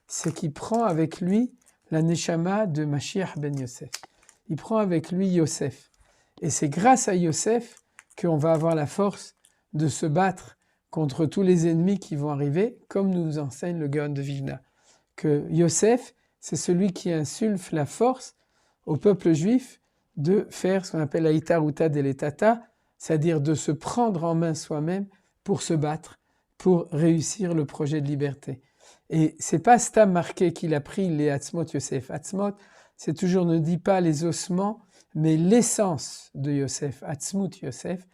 c'est qu'il prend avec lui la Neshama de Mashiach ben Yosef. Il prend avec lui Yosef. Et c'est grâce à Yosef qu'on va avoir la force de se battre contre tous les ennemis qui vont arriver, comme nous enseigne le Gaon de Vilna. Que Yosef, c'est celui qui insuffle la force au peuple juif de faire ce qu'on appelle la itaruta deletata, c'est-à-dire de se prendre en main soi-même pour se battre, pour réussir le projet de liberté. Et c'est pas Stam marqué qu'il a pris les Atzmot Yosef. Atzmot, c'est toujours, ne dit pas les ossements, mais l'essence de Yosef, Atzmut Yosef.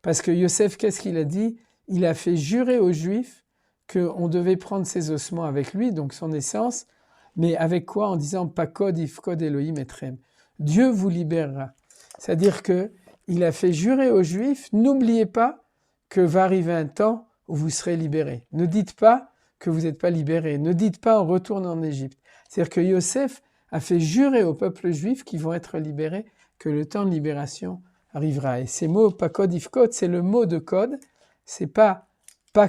Parce que Yosef, qu'est-ce qu'il a dit? Il a fait jurer aux Juifs qu'on devait prendre ses ossements avec lui, donc son essence, mais avec quoi? En disant Pakod ifkod Elohim etrem. Dieu vous libérera. C'est-à-dire que il a fait jurer aux Juifs, n'oubliez pas que va arriver un temps où vous serez libérés. Ne dites pas que vous n'êtes pas libérés. Ne dites pas on retourne en Égypte. C'est-à-dire que Yosef a fait jurer au peuple juif qu'ils vont être libérés, que le temps de libération arrivera. Et ces mots Pakod ifkod, c'est le mot de code. C'est pas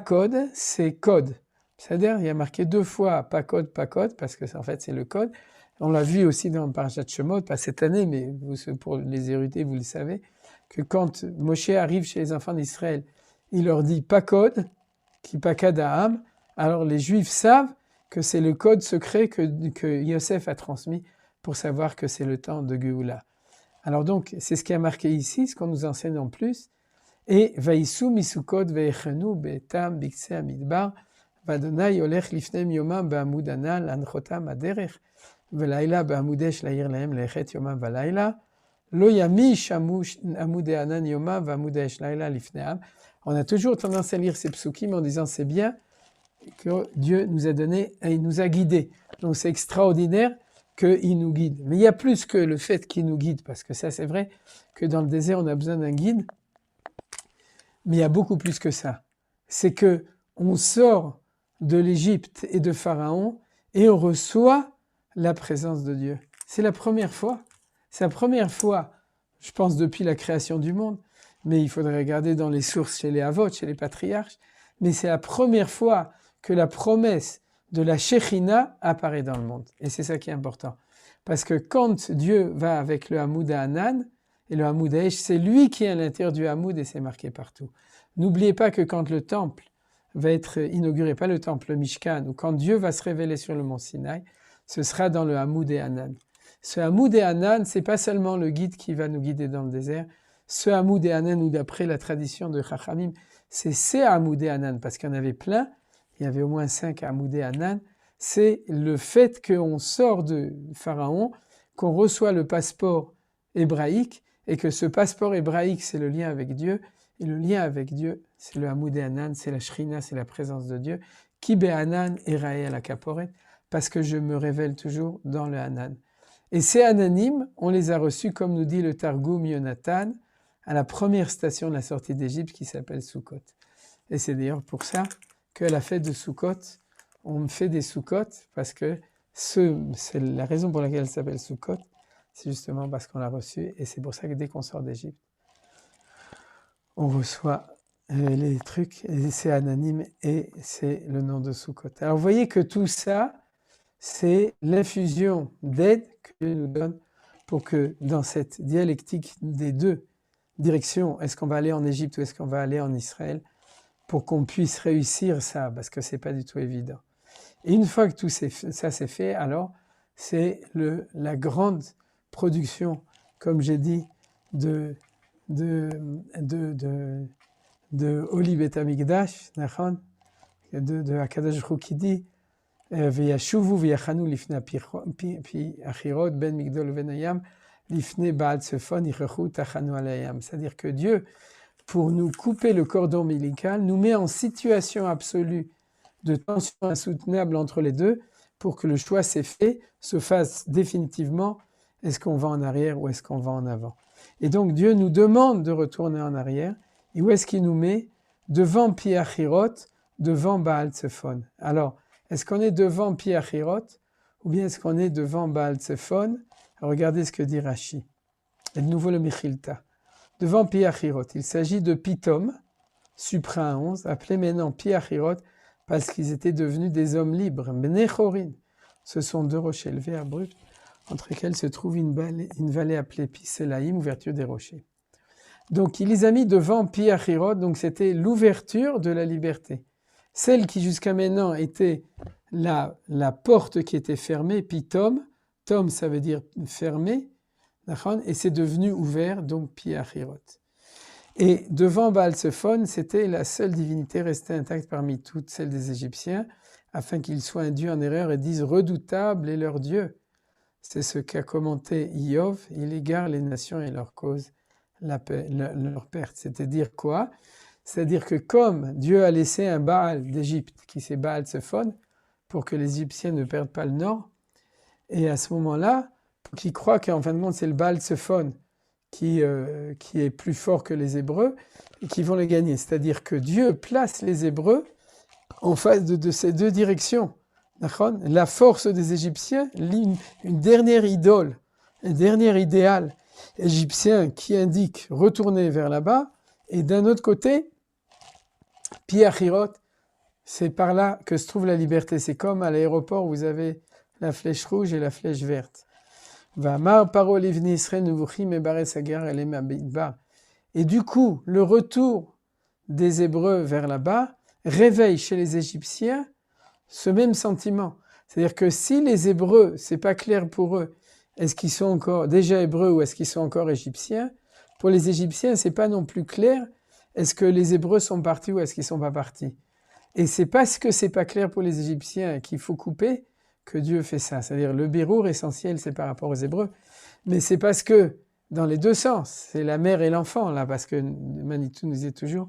code, c'est code. C'est-à-dire, il y a marqué 2 fois pas code, parce que en fait c'est le code. On l'a vu aussi dans Parashat Shemot, pas cette année, mais pour les érudits, vous le savez, que quand Moshe arrive chez les enfants d'Israël, il leur dit pas code, qui pakad ha'am, alors les Juifs savent que c'est le code secret que Yosef a transmis pour savoir que c'est le temps de Géoula. Alors donc, c'est ce qui a marqué ici, ce qu'on nous enseigne en plus. Et Vaïsou misukot ve'echenu be'etam bikse amidbar v'adonai olech lifnem yomam ba'amud anal anchotam aderech v'laila ba'amudesh la'ir lahem lechet yomam v'laila lo yamish amud anan yomam v'amudesh laila lifneam. On a toujours tendance à lire ces psukim en disant c'est bien que Dieu nous a donné et il nous a guidés. Donc c'est extraordinaire qu'il nous guide. Mais il y a plus que le fait qu'il nous guide, parce que ça c'est vrai que dans le désert on a besoin d'un guide, mais il y a beaucoup plus que ça. C'est que on sort de l'Égypte et de Pharaon et on reçoit la présence de Dieu. C'est la première fois. C'est la première fois, je pense depuis la création du monde, mais il faudrait regarder dans les sources chez les Avot, chez les patriarches, mais c'est la première fois que la promesse de la Shekhinah apparaît dans le monde. Et c'est ça qui est important. Parce que quand Dieu va avec le Hamoud Hanan et le Hamoud Haesh, c'est lui qui est à l'intérieur du Hamoud et c'est marqué partout. N'oubliez pas que quand le temple va être inauguré, pas le temple, le Mishkan, ou quand Dieu va se révéler sur le mont Sinaï, ce sera dans le Hamoud Hanan. Ce Hamoud Hanan, c'est pas seulement le guide qui va nous guider dans le désert. Ce Hamoud Hanan, ou d'après la tradition de Chachamim, c'est ces Hamoud Hanan, parce qu'il y en avait plein, il y avait au moins 5 Hamoud Hanan, c'est le fait qu'on sort de Pharaon, qu'on reçoit le passeport hébraïque, et que ce passeport hébraïque, c'est le lien avec Dieu, et le lien avec Dieu, c'est le Hamoud Hanan, c'est la Shrina, c'est la présence de Dieu, Ki be'Hanan erae ala kaporet, parce que je me révèle toujours dans le Hanan. Et ces Hananim, on les a reçus, comme nous dit le Targum Yonatan, à la première station de la sortie d'Égypte qui s'appelle Sukkot. Et c'est d'ailleurs pour ça qu'à la fête de Sukkot, on fait des Sukkot, parce que c'est la raison pour laquelle elle s'appelle Sukkot, c'est justement parce qu'on l'a reçu, et c'est pour ça que dès qu'on sort d'Égypte, on reçoit les trucs, et c'est anonyme et c'est le nom de Sukkot. Alors vous voyez que tout ça, c'est l'infusion d'aide que Dieu nous donne pour que dans cette dialectique des deux directions, est-ce qu'on va aller en Égypte ou est-ce qu'on va aller en Israël, pour qu'on puisse réussir ça, parce que c'est pas du tout évident. Et une fois que tout ça c'est fait, alors c'est la grande production, comme j'ai dit, de Oli Bet Hamikdash, de Hakadosh Baruch Hu qui dit V'yashuvu v'yachanu lifnei pi achirot ben migdol uven hayam lifnei Baal Tsefon yichechu tachanu al hayam. C'est-à-dire que Dieu, pour nous couper le cordon ombilical, nous met en situation absolue de tension insoutenable entre les deux pour que le choix s'est fait, se fasse définitivement, est-ce qu'on va en arrière ou est-ce qu'on va en avant. Et donc Dieu nous demande de retourner en arrière, et où est-ce qu'il nous met? Devant Pi Achirot, devant Baal Tsefon. Alors, est-ce qu'on est devant Pi Achirot ou bien est-ce qu'on est devant Baal Tsefon? Regardez ce que dit Rashi. Et de nouveau le Mechilta. Devant Pi Achirot, il s'agit de Pitom, Supra 11, appelé maintenant Pi Achirot, parce qu'ils étaient devenus des hommes libres. Bnei Chorin, ce sont deux rochers élevés abrupts, entre lesquels se trouve une vallée appelée Pi Selaim, ouverture des rochers. Donc il les a mis devant Pi Achirot, donc c'était l'ouverture de la liberté. Celle qui jusqu'à maintenant était la porte qui était fermée, Pitom, Tom ça veut dire fermé, et c'est devenu ouvert, donc Pi Achirot. Et devant Baal Tsefon, c'était la seule divinité restée intacte parmi toutes celles des Égyptiens, afin qu'ils soient induits en erreur et disent « redoutable est leur Dieu ». C'est ce qu'a commenté Iov, il égare les nations et leur cause leur perte. C'est-à-dire quoi? C'est-à-dire que comme Dieu a laissé un Baal d'Égypte, qui c'est Baal Tsefon, pour que les Égyptiens ne perdent pas le nord, et à ce moment-là, pour qu'ils croient qu'en fin de compte c'est le Baal Tsefon qui est plus fort que les Hébreux, et qui vont les gagner. C'est-à-dire que Dieu place les Hébreux en face de ces deux directions. La force des Égyptiens, une dernière idole, un dernier idéal égyptien qui indique retourner vers là-bas, et d'un autre côté, Pi Achirot, c'est par là que se trouve la liberté. C'est comme à l'aéroport, vous avez la flèche rouge et la flèche verte. Et du coup, le retour des Hébreux vers là-bas réveille chez les Égyptiens ce même sentiment. C'est-à-dire que si les Hébreux, c'est pas clair pour eux, est-ce qu'ils sont encore déjà Hébreux ou est-ce qu'ils sont encore Égyptiens? Pour les Égyptiens, c'est pas non plus clair, est-ce que les Hébreux sont partis ou est-ce qu'ils sont pas partis? Et c'est parce que c'est pas clair pour les Égyptiens qu'il faut couper que Dieu fait ça. C'est-à-dire le birour essentiel, c'est par rapport aux Hébreux, mais c'est parce que, dans les deux sens, c'est la mère et l'enfant, là, parce que Manitou nous disait toujours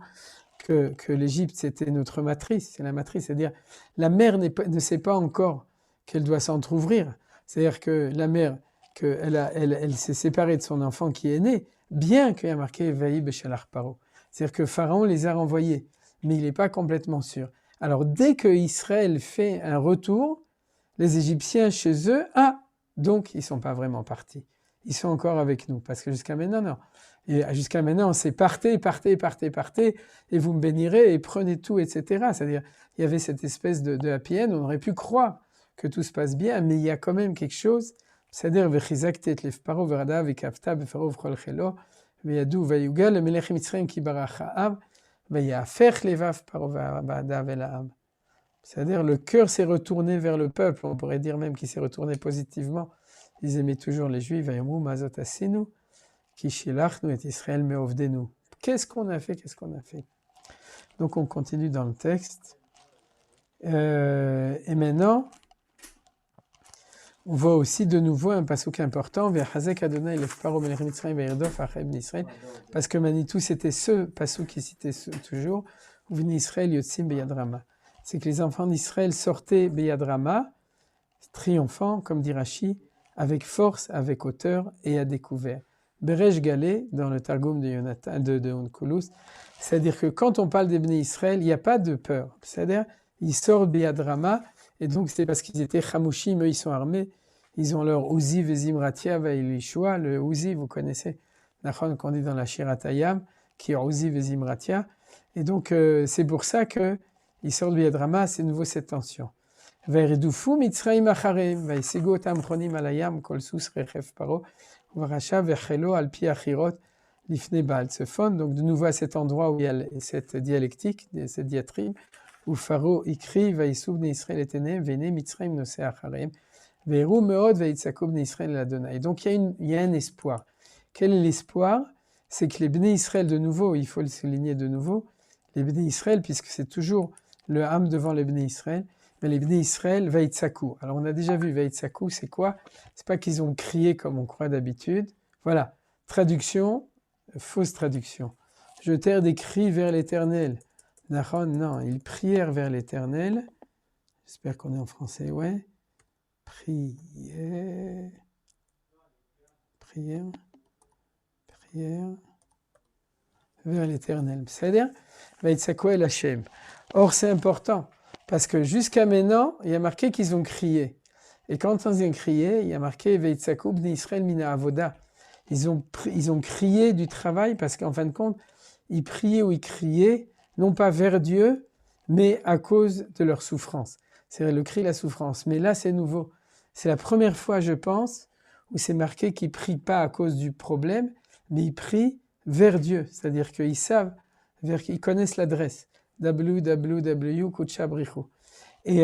que l'Égypte, c'était notre matrice, c'est la matrice, c'est-à-dire la mère ne sait pas encore qu'elle doit s'entrouvrir. C'est-à-dire que la mère, elle s'est séparée de son enfant qui est né, bien qu'il y a marqué « Vaï Beshalach Paro ». C'est-à-dire que Pharaon les a renvoyés, mais il n'est pas complètement sûr. Alors dès que Israël fait un retour, les Égyptiens chez eux, donc ils ne sont pas vraiment partis. Ils sont encore avec nous, parce que jusqu'à maintenant, non. Et jusqu'à maintenant, c'est partez, et vous me bénirez, et prenez tout, etc. C'est-à-dire, il y avait cette espèce de happy end, on aurait pu croire que tout se passe bien, mais il y a quand même quelque chose, c'est-à-dire, v'chizaktet lef paro v'rada v'kavta b'faro v'chol chelo, v'yadou v'yugal melech mitzrayim ki barach ha'am, v'yafech levav paro v'ada v'la'am. C'est-à-dire, le cœur s'est retourné vers le peuple, on pourrait dire même qu'il s'est retourné positivement. Ils aimaient toujours les Juifs, v'yamou mazot asinu, ki shilachnu et Israël meovdenu. Qu'est-ce qu'on a fait? Donc on continue dans le texte. Et maintenant, on voit aussi de nouveau un passouk important, parce que Manitou, c'était ce passouk qui citait toujours, c'est que les enfants d'Israël sortaient Beyadrama, triomphant, comme dit Rashi, avec force, avec hauteur et à découvert. Beresh Galé, dans le Targum de Onkelos, c'est-à-dire que quand on parle des Bnei Israël, il n'y a pas de peur. C'est-à-dire, ils sortent Beyadrama, et donc c'est parce qu'ils étaient Chamushim, eux ils sont armés, ils ont leur Uzi Vezimratia Vailishua, le Uzi, vous connaissez, qu'on dit dans la Shiratayam, qui est Uzi Vezimratia, Et donc, c'est pour ça qu'ils sortent du Yadrama, c'est nouveau cette tension. וירדופו מצרים אחריהם, וישיגו אותם חונים על הים, כל סוס רכב פרעה, וברשע וחילו על פי החירות לפני בעל צפון. Donc de nouveau à cet endroit où il y a cette dialectique, cette diatribe, où Pharaon écrit, ויסעו בני ישראל את עיניהם, והנה מצרים נוסע אחריהם, ויראו מאוד ויצעקו בני ישראל אל אדוני. Donc il y a un espoir. Quel est l'espoir? C'est que les Bnei Israël, de nouveau, il faut le souligner de nouveau, les Bnei Israël, puisque c'est toujours le Ham devant les Bnei Israël, mais les Bnei Israël, Vaïtsakou. Alors on a déjà vu Vaïtsakou, c'est quoi? C'est pas qu'ils ont crié comme on croit d'habitude. Voilà, traduction, fausse traduction. Jetèrent des cris vers l'Éternel. Nahon, non, ils prièrent vers l'Éternel. J'espère qu'on est en français, ouais. Prière. Vers l'Éternel. C'est-à-dire, Vaïtsakou el Hashem. Or, c'est important. Parce que jusqu'à maintenant, il y a marqué qu'ils ont crié. Et quand ils ont crié, il y a marqué Veitzakou bnei Israël mina avoda. Ils ont crié du travail parce qu'en fin de compte, ils priaient ou ils criaient, non pas vers Dieu, mais à cause de leur souffrance. C'est le cri, la souffrance. Mais là, c'est nouveau. C'est la première fois, je pense, où c'est marqué qu'ils ne prient pas à cause du problème, mais ils prient vers Dieu. C'est-à-dire qu'ils savent, ils connaissent l'adresse. www Kuchabrichu. Et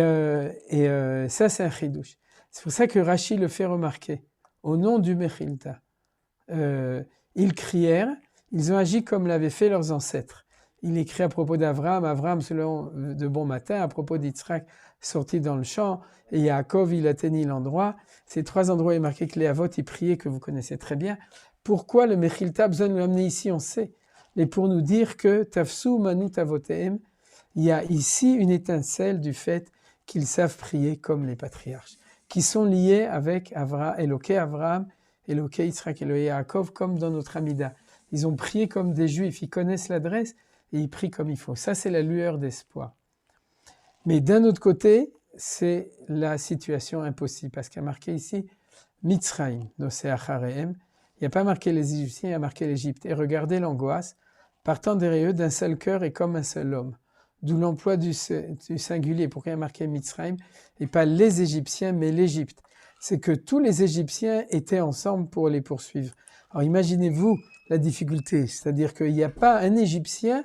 ça, c'est un chidouche. C'est pour ça que Rashi le fait remarquer. Au nom du Mechilta, ils crièrent, ils ont agi comme l'avaient fait leurs ancêtres. Il écrit à propos d'Avraham, Avraham selon de bon matin, à propos d'Yitzhak sorti dans le champ, et Yaakov, il atteignit l'endroit. Ces trois endroits, il est marqué que les Avot, ils priaient, que vous connaissez très bien. Pourquoi le Mechilta a besoin de l'amener ici, on sait. Mais pour nous dire que Tafsu Manu Tavotehem, il y a ici une étincelle du fait qu'ils savent prier comme les patriarches, qui sont liés avec Eloké Avraham, Eloké Yitzhak, Eloké Yaakov, comme dans notre Amida. Ils ont prié comme des Juifs, ils connaissent l'adresse et ils prient comme il faut. Ça, c'est la lueur d'espoir. Mais d'un autre côté, c'est la situation impossible, parce qu'il y a marqué ici Mitzrayim, Nosé Acharehem. Il n'y a pas marqué les Égyptiens, il y a marqué l'Égypte. Et regardez l'angoisse, partant derrière eux d'un seul cœur et comme un seul homme. D'où l'emploi du singulier. Pourquoi il y a marqué Mitzrayim et pas les Égyptiens, mais l'Égypte? C'est que tous les Égyptiens étaient ensemble pour les poursuivre. Alors imaginez-vous la difficulté, c'est-à-dire qu'il n'y a pas un Égyptien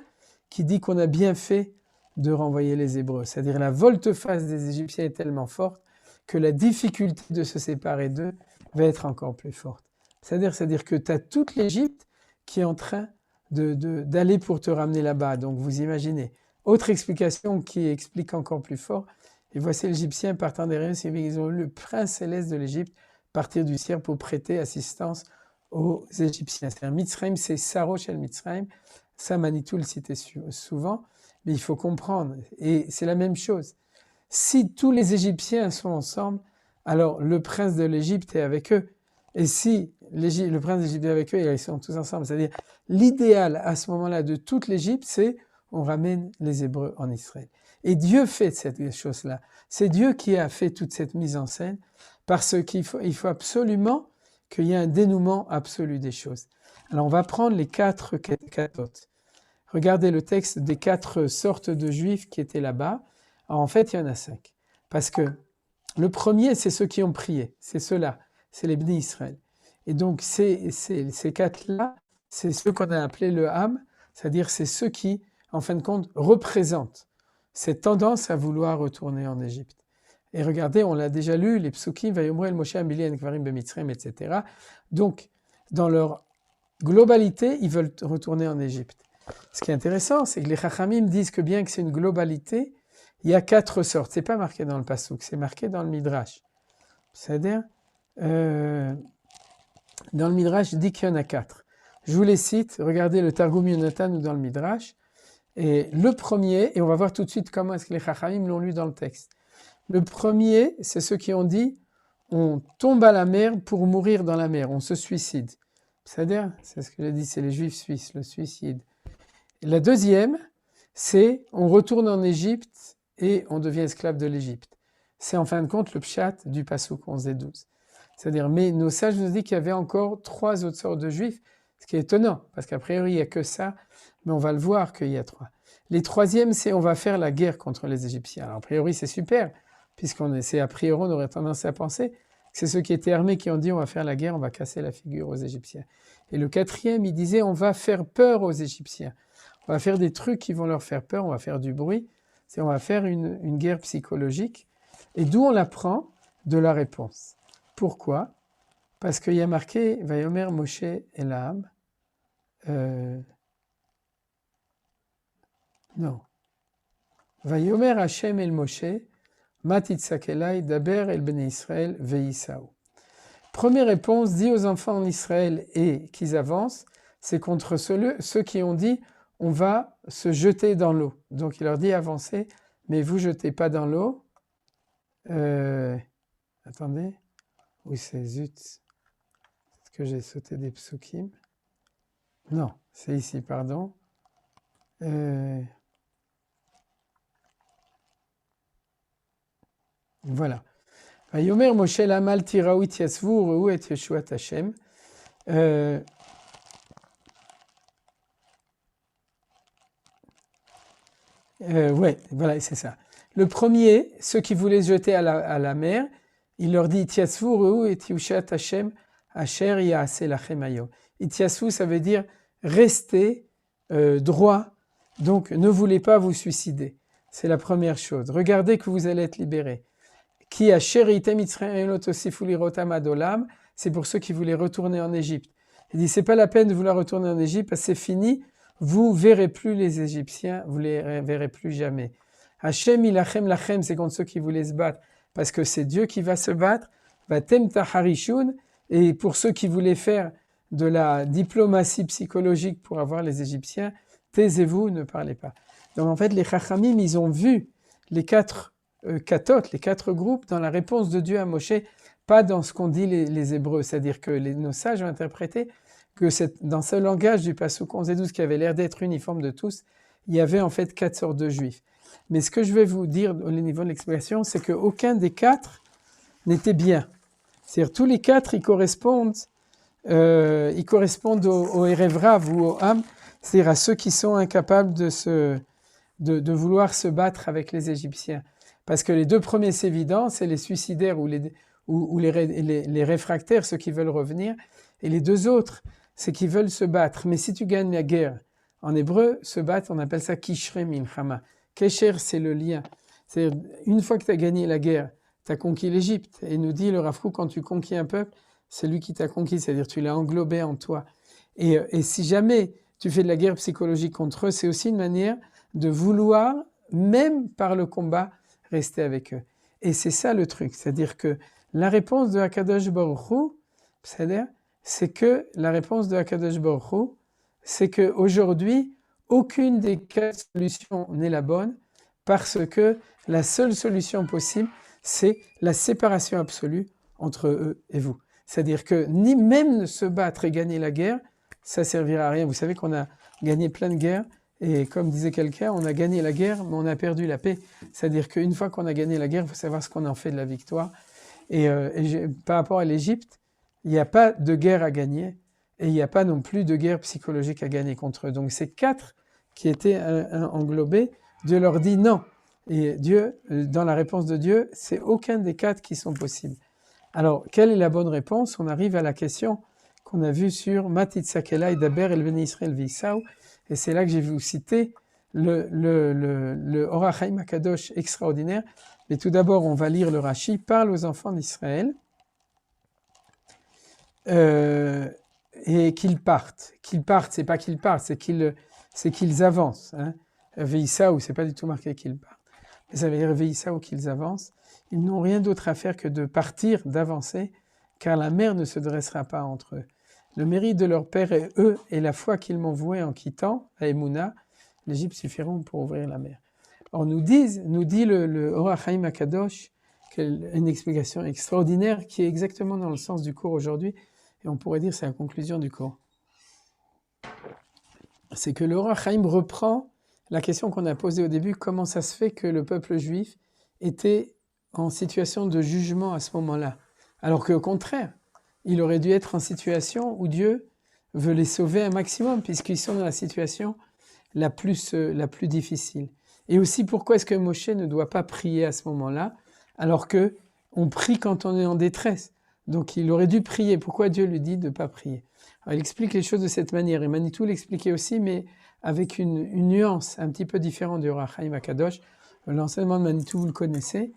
qui dit qu'on a bien fait de renvoyer les Hébreux. C'est-à-dire la volte-face des Égyptiens est tellement forte que la difficulté de se séparer d'eux va être encore plus forte. C'est-à-dire que tu as toute l'Égypte qui est en train d'aller pour te ramener là-bas. Donc vous imaginez. Autre explication qui explique encore plus fort, et voici l'Égyptien partant derrière eux, ils ont eu le prince céleste de l'Égypte partir du ciel pour prêter assistance aux Égyptiens. C'est-à-dire Mitzrayim, c'est Sarosh el Mitzrayim, ça Manitou le citait souvent, mais il faut comprendre, et c'est la même chose. Si tous les Égyptiens sont ensemble, alors le prince de l'Égypte est avec eux, et si le prince d'Égypte est avec eux, ils sont tous ensemble. C'est-à-dire l'idéal à ce moment-là de toute l'Égypte, c'est on ramène les Hébreux en Israël. Et Dieu fait cette chose-là. C'est Dieu qui a fait toute cette mise en scène parce qu'il faut absolument qu'il y ait un dénouement absolu des choses. Alors on va prendre les quatre katotes. Regardez le texte des 4 sortes de juifs qui étaient là-bas. Alors en fait, il y en a 5. Parce que le premier, c'est ceux qui ont prié. C'est ceux-là. C'est les Bnei Israël. Et donc ces 4-là, c'est ceux qu'on a appelés le Ham, c'est-à-dire c'est ceux qui en fin de compte, représente cette tendance à vouloir retourner en Égypte. Et regardez, on l'a déjà lu, les psukim, Vayomre el Moshe Amili en Kvarim b'Mitzrayim, etc. Donc, dans leur globalité, ils veulent retourner en Égypte. Ce qui est intéressant, c'est que les Chachamim disent que bien que c'est une globalité, il y a 4 sortes. C'est pas marqué dans le Passouk, c'est marqué dans le Midrash. C'est-à-dire, dans le Midrash, il dit qu'il y en a 4. Je vous les cite, regardez le Targum Yonatan ou dans le Midrash. Et le premier, et on va voir tout de suite comment est-ce que les Chachamim l'ont lu dans le texte. Le premier, c'est ceux qui ont dit on tombe à la mer pour mourir dans la mer, on se suicide. C'est-à-dire, c'est ce que j'ai dit, c'est les Juifs suisses, le suicide. Et la deuxième, c'est on retourne en Égypte et on devient esclave de l'Égypte. C'est en fin de compte le pshat du Passouk 11 et 12. C'est-à-dire, mais nos sages nous disent qu'il y avait encore 3 autres sortes de Juifs, Ce qui est étonnant, parce qu'a priori, il n'y a que ça, mais on va le voir qu'il y a 3. Les troisièmes, c'est on va faire la guerre contre les Égyptiens. Alors, a priori, c'est super, c'est a priori, on aurait tendance à penser que c'est ceux qui étaient armés qui ont dit on va faire la guerre, on va casser la figure aux Égyptiens. Et le quatrième, il disait on va faire peur aux Égyptiens. On va faire des trucs qui vont leur faire peur, on va faire du bruit, on va faire une guerre psychologique. Et d'où on l'apprend? De la réponse. Pourquoi? Parce qu'il y a marqué Vayomer Moshe Elam. Non. Vayomer Hashem el Moshe, Matitzakelai, Daber el Bnei Israël, Veïsaou. Première réponse, dit aux enfants en Israël et qu'ils avancent, c'est contre ceux qui ont dit on va se jeter dans l'eau. Donc il leur dit avancez, mais vous jetez pas dans l'eau. Attendez. Oui, c'est zut. Est-ce que j'ai sauté des psukim? Non, c'est ici, pardon. Voilà. Vayomer Moshe Lamal Tiraou Yasvu Reu et Yeshuat Hashem. Ouais, voilà, c'est ça. Le premier, ceux qui voulaient se jeter à la mer, il leur dit Yasvu Reu et Yeshuat Hashem Asher Yaaseh Lachem Hayom. Yasvu, ça veut dire rester droit, donc ne voulez pas vous suicider. C'est la première chose. Regardez que vous allez être libérés. Qui a chéritem Israël Tosifulirota Madolam, c'est pour ceux qui voulaient retourner en Égypte. Il dit c'est pas la peine de vouloir retourner en Égypte parce que c'est fini, vous verrez plus les Égyptiens, vous les verrez plus jamais. Hashem ilachem lachem, c'est contre ceux qui voulaient se battre parce que c'est Dieu qui va se battre. Vatem taharishun, et pour ceux qui voulaient faire de la diplomatie psychologique pour avoir les Égyptiens, taisez-vous, ne parlez pas. Donc en fait les Chachamim, ils ont vu les 4 katot, les 4 groupes, dans la réponse de Dieu à Moshe, pas dans ce qu'ont dit les Hébreux. C'est-à-dire que nos sages ont interprété que dans ce langage du Passouk 11 et 12 qui avait l'air d'être uniforme de tous, il y avait en fait 4 sortes de juifs. Mais ce que je vais vous dire au niveau de l'explication, c'est qu'aucun des 4 n'était bien. C'est-à-dire tous les 4, ils correspondent au Erev Rav ou au Ham, c'est-à-dire à ceux qui sont incapables de vouloir se battre avec les Égyptiens. Parce que les 2 premiers, c'est évident, c'est les suicidaires ou les réfractaires, ceux qui veulent revenir. Et les 2 autres, c'est qui veulent se battre. Mais si tu gagnes la guerre, en hébreu, se battre, on appelle ça kishre milchama. Kesher, c'est le lien. C'est-à-dire, une fois que tu as gagné la guerre, tu as conquis l'Égypte. Et nous dit le Rav Kook, quand tu conquis un peuple, c'est lui qui t'a conquis, c'est-à-dire tu l'as englobé en toi. Et si jamais tu fais de la guerre psychologique contre eux, c'est aussi une manière de vouloir, même par le combat, rester avec eux. Et c'est ça le truc, c'est-à-dire que la réponse de Akadosh Baruch Hu, c'est que la réponse de Akadosh Baruch Hu, c'est qu'aujourd'hui, aucune des 4 solutions n'est la bonne, parce que la seule solution possible, c'est la séparation absolue entre eux et vous. C'est-à-dire que ni même se battre et gagner la guerre, ça servira à rien. Vous savez qu'on a gagné plein de guerres, et comme disait quelqu'un, on a gagné la guerre, mais on a perdu la paix. C'est-à-dire qu'une fois qu'on a gagné la guerre, il faut savoir ce qu'on en fait de la victoire. Et par rapport à l'Égypte, il n'y a pas de guerre à gagner, et il n'y a pas non plus de guerre psychologique à gagner contre eux. Donc ces 4 qui étaient englobés, Dieu leur dit non. Et Dieu, dans la réponse de Dieu, c'est aucun des 4 qui sont possibles. Alors, quelle est la bonne réponse? On arrive à la question qu'on a vue sur Matitzakelai Daber el Bnei Israël Visaou. Et c'est là que j'ai vous citer le Or HaChaim HaKadosh extraordinaire. Mais tout d'abord, on va lire le Rashi, parle aux enfants d'Israël et qu'ils partent. Qu'ils partent, c'est pas qu'ils partent, c'est qu'ils avancent. Hein. Veisaou, c'est pas du tout marqué qu'ils partent. Mais ça veut dire Veisaou, qu'ils avancent. Ils n'ont rien d'autre à faire que de partir, d'avancer, car la mer ne se dressera pas entre eux. Le mérite de leur père et eux et la foi qu'ils m'ont vouée en quittant, à Emouna, l'Égypte suffiront pour ouvrir la mer. Or nous dit le Or HaChaim HaKadosh, une explication extraordinaire qui est exactement dans le sens du cours aujourd'hui, et on pourrait dire c'est la conclusion du cours. C'est que le Or HaChaim reprend la question qu'on a posée au début, comment ça se fait que le peuple juif était en situation de jugement à ce moment-là, alors qu'au contraire, il aurait dû être en situation où Dieu veut les sauver un maximum, puisqu'ils sont dans la situation la plus difficile. Et aussi, pourquoi est-ce que Moshe ne doit pas prier à ce moment-là, alors que on prie quand on est en détresse? Donc il aurait dû prier. Pourquoi Dieu lui dit de ne pas prier? Alors, il explique les choses de cette manière. Et Manitou l'expliquait aussi, mais avec une nuance un petit peu différente du Or HaChaim HaKadosh. L'enseignement de Manitou, vous le connaissez.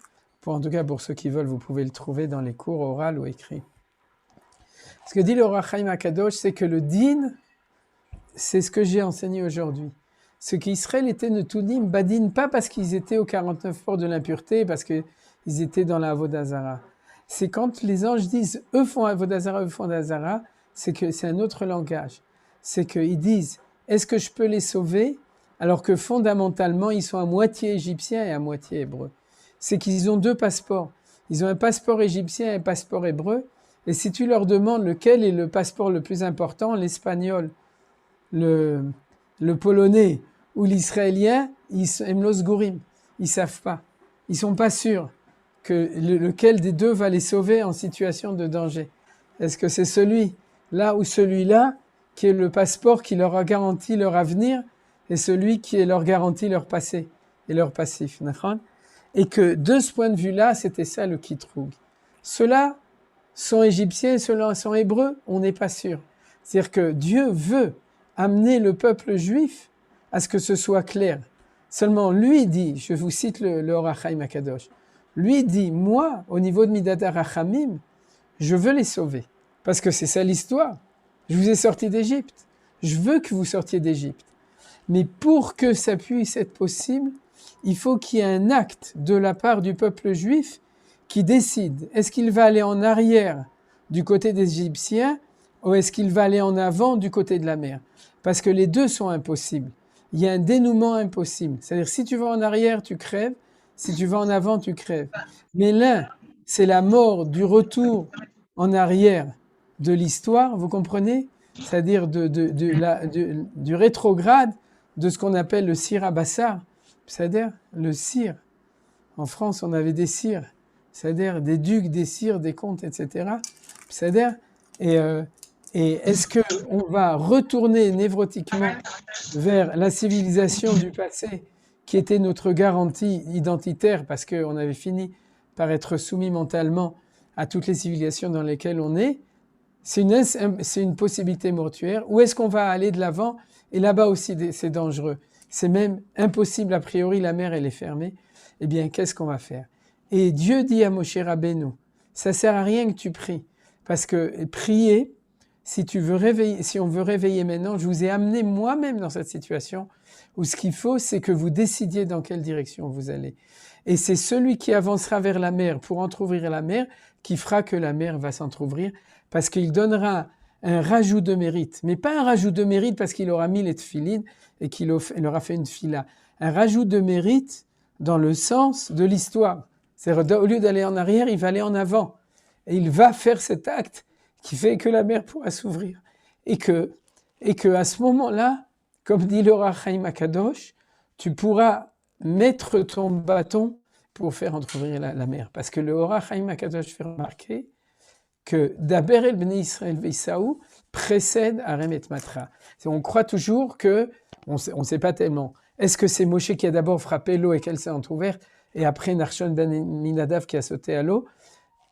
En tout cas, pour ceux qui veulent, vous pouvez le trouver dans les cours oraux ou écrits. Ce que dit le Or HaChaim HaKadosh, c'est que le din, c'est ce que j'ai enseigné aujourd'hui. Ce qu'Israël était Netunim Badin, pas parce qu'ils étaient aux 49 portes de l'impureté, parce qu'ils étaient dans la Avodah Zara. C'est quand les anges disent « eux font Avodah Zara, eux font Avodah Zara », c'est que c'est un autre langage. C'est qu'ils disent « est-ce que je peux les sauver ?» alors que fondamentalement, ils sont à moitié égyptiens et à moitié hébreux. C'est qu'ils ont deux passeports. Ils ont un passeport égyptien et un passeport hébreu. Et si tu leur demandes lequel est le passeport le plus important, l'espagnol, le polonais ou l'israélien, ils emlos gourim. Ils savent pas. Ils sont pas sûrs que lequel des deux va les sauver en situation de danger. Est-ce que c'est celui-là ou celui-là qui est le passeport qui leur a garanti leur avenir et celui qui leur garantit leur passé et leur passif, et que de ce point de vue-là, c'était ça le kitroug. Ceux-là sont égyptiens, ceux-là sont hébreux, on n'est pas sûr. C'est-à-dire que Dieu veut amener le peuple juif à ce que ce soit clair. Seulement, lui dit, je vous cite le Or HaChaim HaKadosh, lui dit, moi, au niveau de Midat HaRachamim, je veux les sauver. Parce que c'est ça l'histoire. Je vous ai sorti d'Égypte. Je veux que vous sortiez d'Égypte. Mais pour que ça puisse être possible, il faut qu'il y ait un acte de la part du peuple juif qui décide, est-ce qu'il va aller en arrière du côté des Égyptiens ou est-ce qu'il va aller en avant du côté de la mer? Parce que les deux sont impossibles. Il y a un dénouement impossible. C'est-à-dire, si tu vas en arrière, tu crèves. Si tu vas en avant, tu crèves. Mais l'un, c'est la mort du retour en arrière de l'histoire, vous comprenez? C'est-à-dire du rétrograde de ce qu'on appelle le sir abassar, c'est-à-dire le sire. En France, on avait des sires, c'est-à-dire des ducs, des sires, des comtes, etc. C'est-à-dire, et est-ce qu'on va retourner névrotiquement vers la civilisation du passé qui était notre garantie identitaire parce qu'on avait fini par être soumis mentalement à toutes les civilisations dans lesquelles on est? C'est une possibilité mortuaire. Ou est-ce qu'on va aller de l'avant? Et là-bas aussi, c'est dangereux. C'est même impossible, a priori, la mer, elle est fermée. Eh bien, qu'est-ce qu'on va faire? Et Dieu dit à Moshe Rabbeinu, ça sert à rien que tu pries. Parce que prier, si on veut réveiller maintenant, je vous ai amené moi-même dans cette situation où ce qu'il faut, c'est que vous décidiez dans quelle direction vous allez. Et c'est celui qui avancera vers la mer pour entrouvrir la mer qui fera que la mer va s'entrouvrir parce qu'il donnera un rajout de mérite. Mais pas un rajout de mérite parce qu'il aura mis les tefilines et qu'il aura fait une fila. Un rajout de mérite dans le sens de l'histoire. C'est-à-dire, au lieu d'aller en arrière, il va aller en avant. Et il va faire cet acte qui fait que la mer pourra s'ouvrir. Et que à ce moment-là, comme dit le Or HaChaim HaKadosh, tu pourras mettre ton bâton pour faire entrouvrir la mer. Parce que le Or HaChaim HaKadosh fait remarquer que Daber el Bnei Israël Veisaou précède Harem et Matra. On croit toujours que, on ne sait pas tellement, est-ce que c'est Moshe qui a d'abord frappé l'eau et qu'elle s'est entrouverte, et après Narshon ben Minadav qui a sauté à l'eau?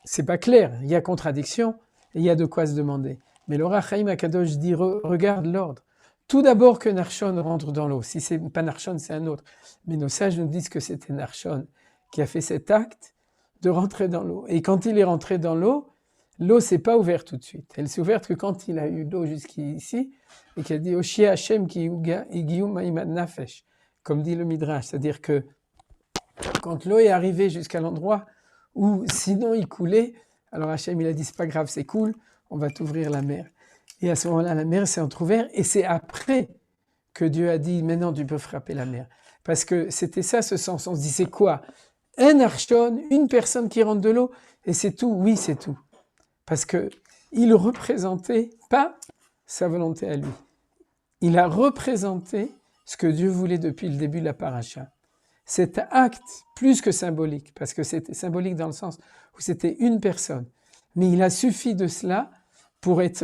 C'est pas clair, il y a contradiction, et il y a de quoi se demander. Mais le Or HaChaim HaKadosh dit, regarde l'ordre. Tout d'abord que Narshon rentre dans l'eau. Si c'est pas Narshon, c'est un autre. Mais nos sages nous disent que c'était Narshon qui a fait cet acte de rentrer dans l'eau. Et quand il est rentré dans l'eau s'est pas ouverte tout de suite. Elle s'est ouverte que quand il a eu l'eau jusqu'ici et qu'il a dit Oshia Hashem ki igiu ma'imad nafesh, comme dit le Midrash. C'est-à-dire que quand l'eau est arrivée jusqu'à l'endroit où sinon il coulait, alors Hashem il a dit c'est pas grave, c'est cool, on va t'ouvrir la mer. Et à ce moment-là, la mer s'est entrouverte et c'est après que Dieu a dit maintenant tu peux frapper la mer. Parce que c'était ça ce sens. On se dit c'est quoi? Un archon, une personne qui rentre de l'eau et c'est tout? Oui, c'est tout. Parce que il représentait pas sa volonté à lui. Il a représenté ce que Dieu voulait depuis le début de la paracha. Cet acte, plus que symbolique, parce que c'était symbolique dans le sens où c'était une personne, mais il a suffi de cela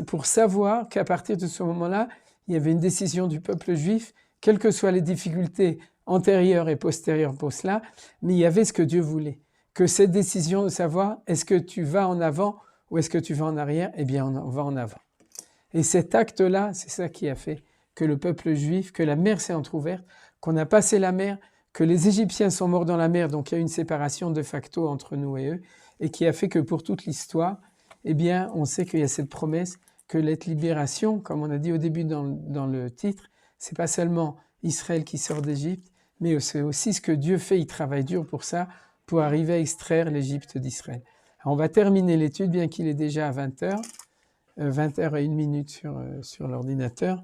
pour savoir qu'à partir de ce moment-là, il y avait une décision du peuple juif, quelles que soient les difficultés antérieures et postérieures pour cela, mais il y avait ce que Dieu voulait. Que cette décision de savoir, est-ce que tu vas en avant ou est-ce que tu vas en arrière, eh bien on va en avant. Et cet acte-là, c'est ça qui a fait que le peuple juif, que la mer s'est entrouverte, qu'on a passé la mer, que les Égyptiens sont morts dans la mer, donc il y a une séparation de facto entre nous et eux, et qui a fait que pour toute l'histoire, eh bien, on sait qu'il y a cette promesse que cette libération, comme on a dit au début dans le titre, c'est pas seulement Israël qui sort d'Égypte, mais c'est aussi ce que Dieu fait, il travaille dur pour ça, pour arriver à extraire l'Égypte d'Israël. Alors, on va terminer l'étude, bien qu'il est déjà à 20h, 20h01 sur l'ordinateur,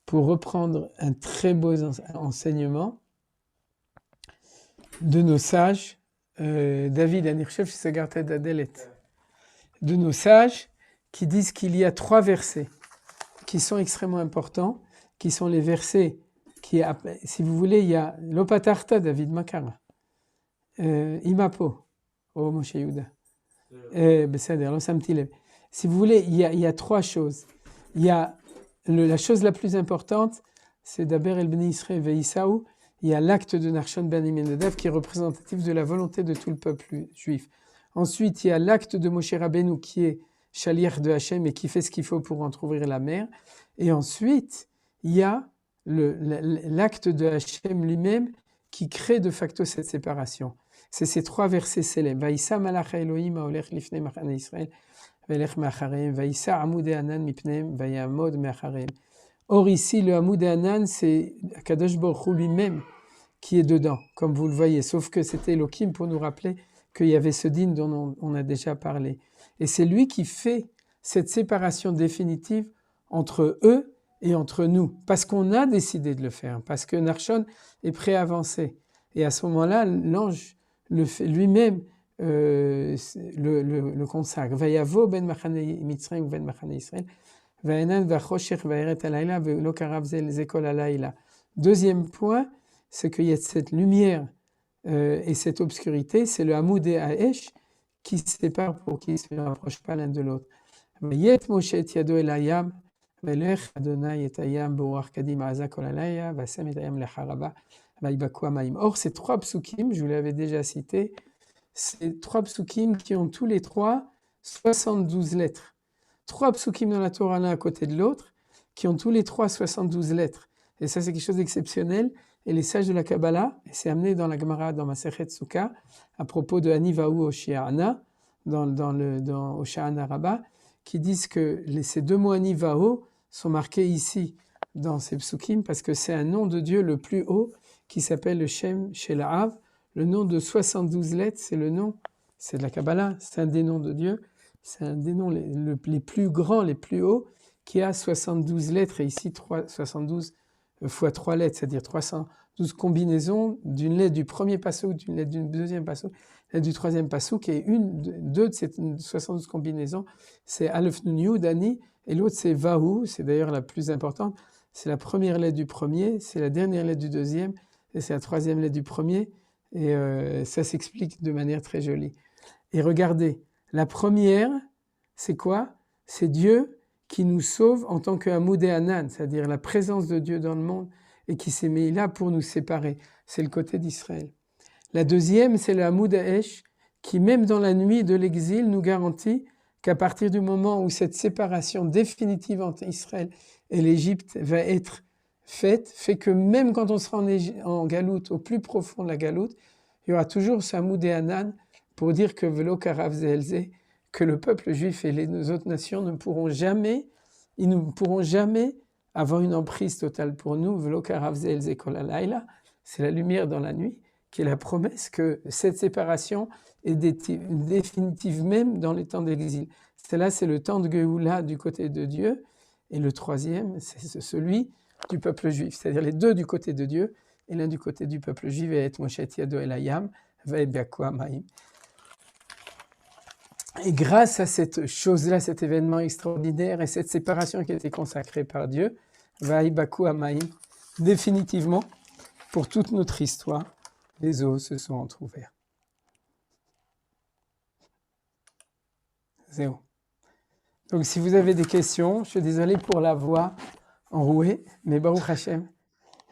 pour reprendre un très beau enseignement de nos sages, David Anirchev, Sagartet Adelet, de nos sages qui disent qu'il y a 3 versets qui sont extrêmement importants, qui sont les versets qui, si vous voulez, il y a Lopatarta David Makara, Imapo, oh Moshe Yehuda, si vous voulez, il y a 3 choses. Il y a la chose la plus importante, c'est d'Aber el Bnei Israël Veïsaou. Il y a l'acte de Nachshon ben Aminadav qui est représentatif de la volonté de tout le peuple juif. Ensuite, il y a l'acte de Moshe Rabbeinu qui est Shaliach de Hachem et qui fait ce qu'il faut pour entrouvrir la mer. Et ensuite, il y a l'acte de Hachem lui-même qui crée de facto cette séparation. C'est ces 3 versets célèbres. Vaïssa malach Elohim haolech lifnei machane Israël ve'elech me'achareim. Vaïssa amudei anan mipneim vayamod me'achareim. Or ici, le amudei anan, c'est Kadosh Baruch Hu lui-même qui est dedans, comme vous le voyez. Sauf que c'était Elohim pour nous rappeler qu'il y avait ce din dont on a déjà parlé. Et c'est lui qui fait cette séparation définitive entre eux et entre nous, parce qu'on a décidé de le faire, parce que Nachshon est prêt à avancer. Et à ce moment-là, l'ange lui-même le consacre. Vayavo ben machane Mitzrayim ben machane Israël, vayenan vachoshech vayeret alayla ve'lo karav zekol alayla. Deuxième point, c'est qu'il y a cette lumière et cette obscurité, c'est le Hamoudé Haesh qui se sépare pour qu'ils ne se rapprochent pas l'un de l'autre. Vayet Moshe et yado el hayam, velech Adonai et hayam bo'ar kadim aza kol alayla, vasem et hayam lecharaba, vaybaku hamayim. Or, ces 3 psukim, je vous l'avais déjà cité, ces 3 psukim qui ont tous les 3 72 lettres. 3 psukim dans la Torah l'un à côté de l'autre, qui ont tous les 3 72 lettres. Et ça, c'est quelque chose d'exceptionnel. Et les sages de la Kabbalah, et c'est amené dans la Gemara, dans Masechet Sukkah, à propos de Anivahu Oshiana, dans Oshiana Rabbah, qui disent que ces 2 mots Anivahu sont marqués ici, dans ces psukim, parce que c'est un nom de Dieu le plus haut, qui s'appelle le Shem Shela'av. Le nom de 72 lettres, c'est le nom, c'est de la Kabbalah, c'est un des noms de Dieu, c'est un des noms les plus grands, les plus hauts, qui a 72 lettres, et ici 72 fois 3 lettres, c'est-à-dire 312 combinaisons d'une lettre du premier passouk, d'une lettre du deuxième passouk, lettre du troisième passouk, et deux de ces 72 combinaisons, c'est Aleph Nun Yud Ani, et l'autre c'est Vahu, c'est d'ailleurs la plus importante, c'est la première lettre du premier, c'est la dernière lettre du deuxième, et c'est la troisième lettre du premier, et ça s'explique de manière très jolie. Et regardez, la première, c'est quoi? C'est Dieu qui nous sauve en tant qu'Hamoudé Anan, c'est-à-dire la présence de Dieu dans le monde et qui s'est mis là pour nous séparer. C'est le côté d'Israël. La deuxième, c'est le Hamoudé Haesh qui, même dans la nuit de l'exil, nous garantit qu'à partir du moment où cette séparation définitive entre Israël et l'Égypte va être faite, fait que même quand on sera en galoute, au plus profond de la galoute, il y aura toujours ce Hamoudé Anan pour dire que Velo Karav Zehelze, que le peuple juif et les autres nations ne pourront jamais avoir une emprise totale pour nous. Velo Karav Zehelze Kol Alayla, c'est la lumière dans la nuit, qui est la promesse que cette séparation est définitive même dans les temps d'exil. Celle-là, c'est le temps de Géoula du côté de Dieu, et le troisième, c'est celui du peuple juif, c'est-à-dire les 2 du côté de Dieu, et l'un du côté du peuple juif, et Moshe Yado El Hayam, Vaebaku Hamayim. Et grâce à cette chose-là, cet événement extraordinaire et cette séparation qui a été consacrée par Dieu, Vaebaku Hamayim, définitivement, pour toute notre histoire, les eaux se sont entr'ouvertes. Zéro. Donc, si vous avez des questions, je suis désolé pour la voix enrouée, mais Baruch Hashem,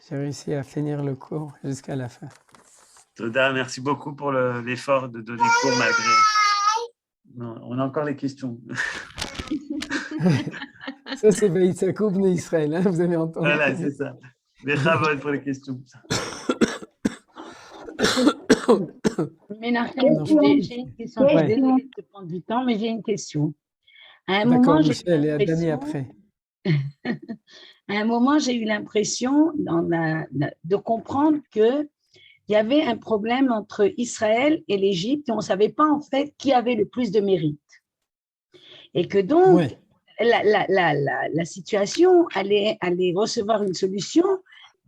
j'ai réussi à finir le cours jusqu'à la fin. Toda, merci beaucoup pour l'effort de donner cours malgré. Non, on a encore les questions. Ça, c'est Vaïtsakou Bnei Israël, hein, vous avez entendu. Voilà, c'est ça. Mais Chavod pour les questions. Menachem, j'ai une question. Je suis désolée de te prendre du temps, mais j'ai une question. À un moment, j'ai eu Michel, et à Dani l'impression, après. à un moment, j'ai eu l'impression de comprendre que il y avait un problème entre Israël et l'Égypte et on ne savait pas en fait qui avait le plus de mérite. Et que donc, Ouais. la situation allait recevoir une solution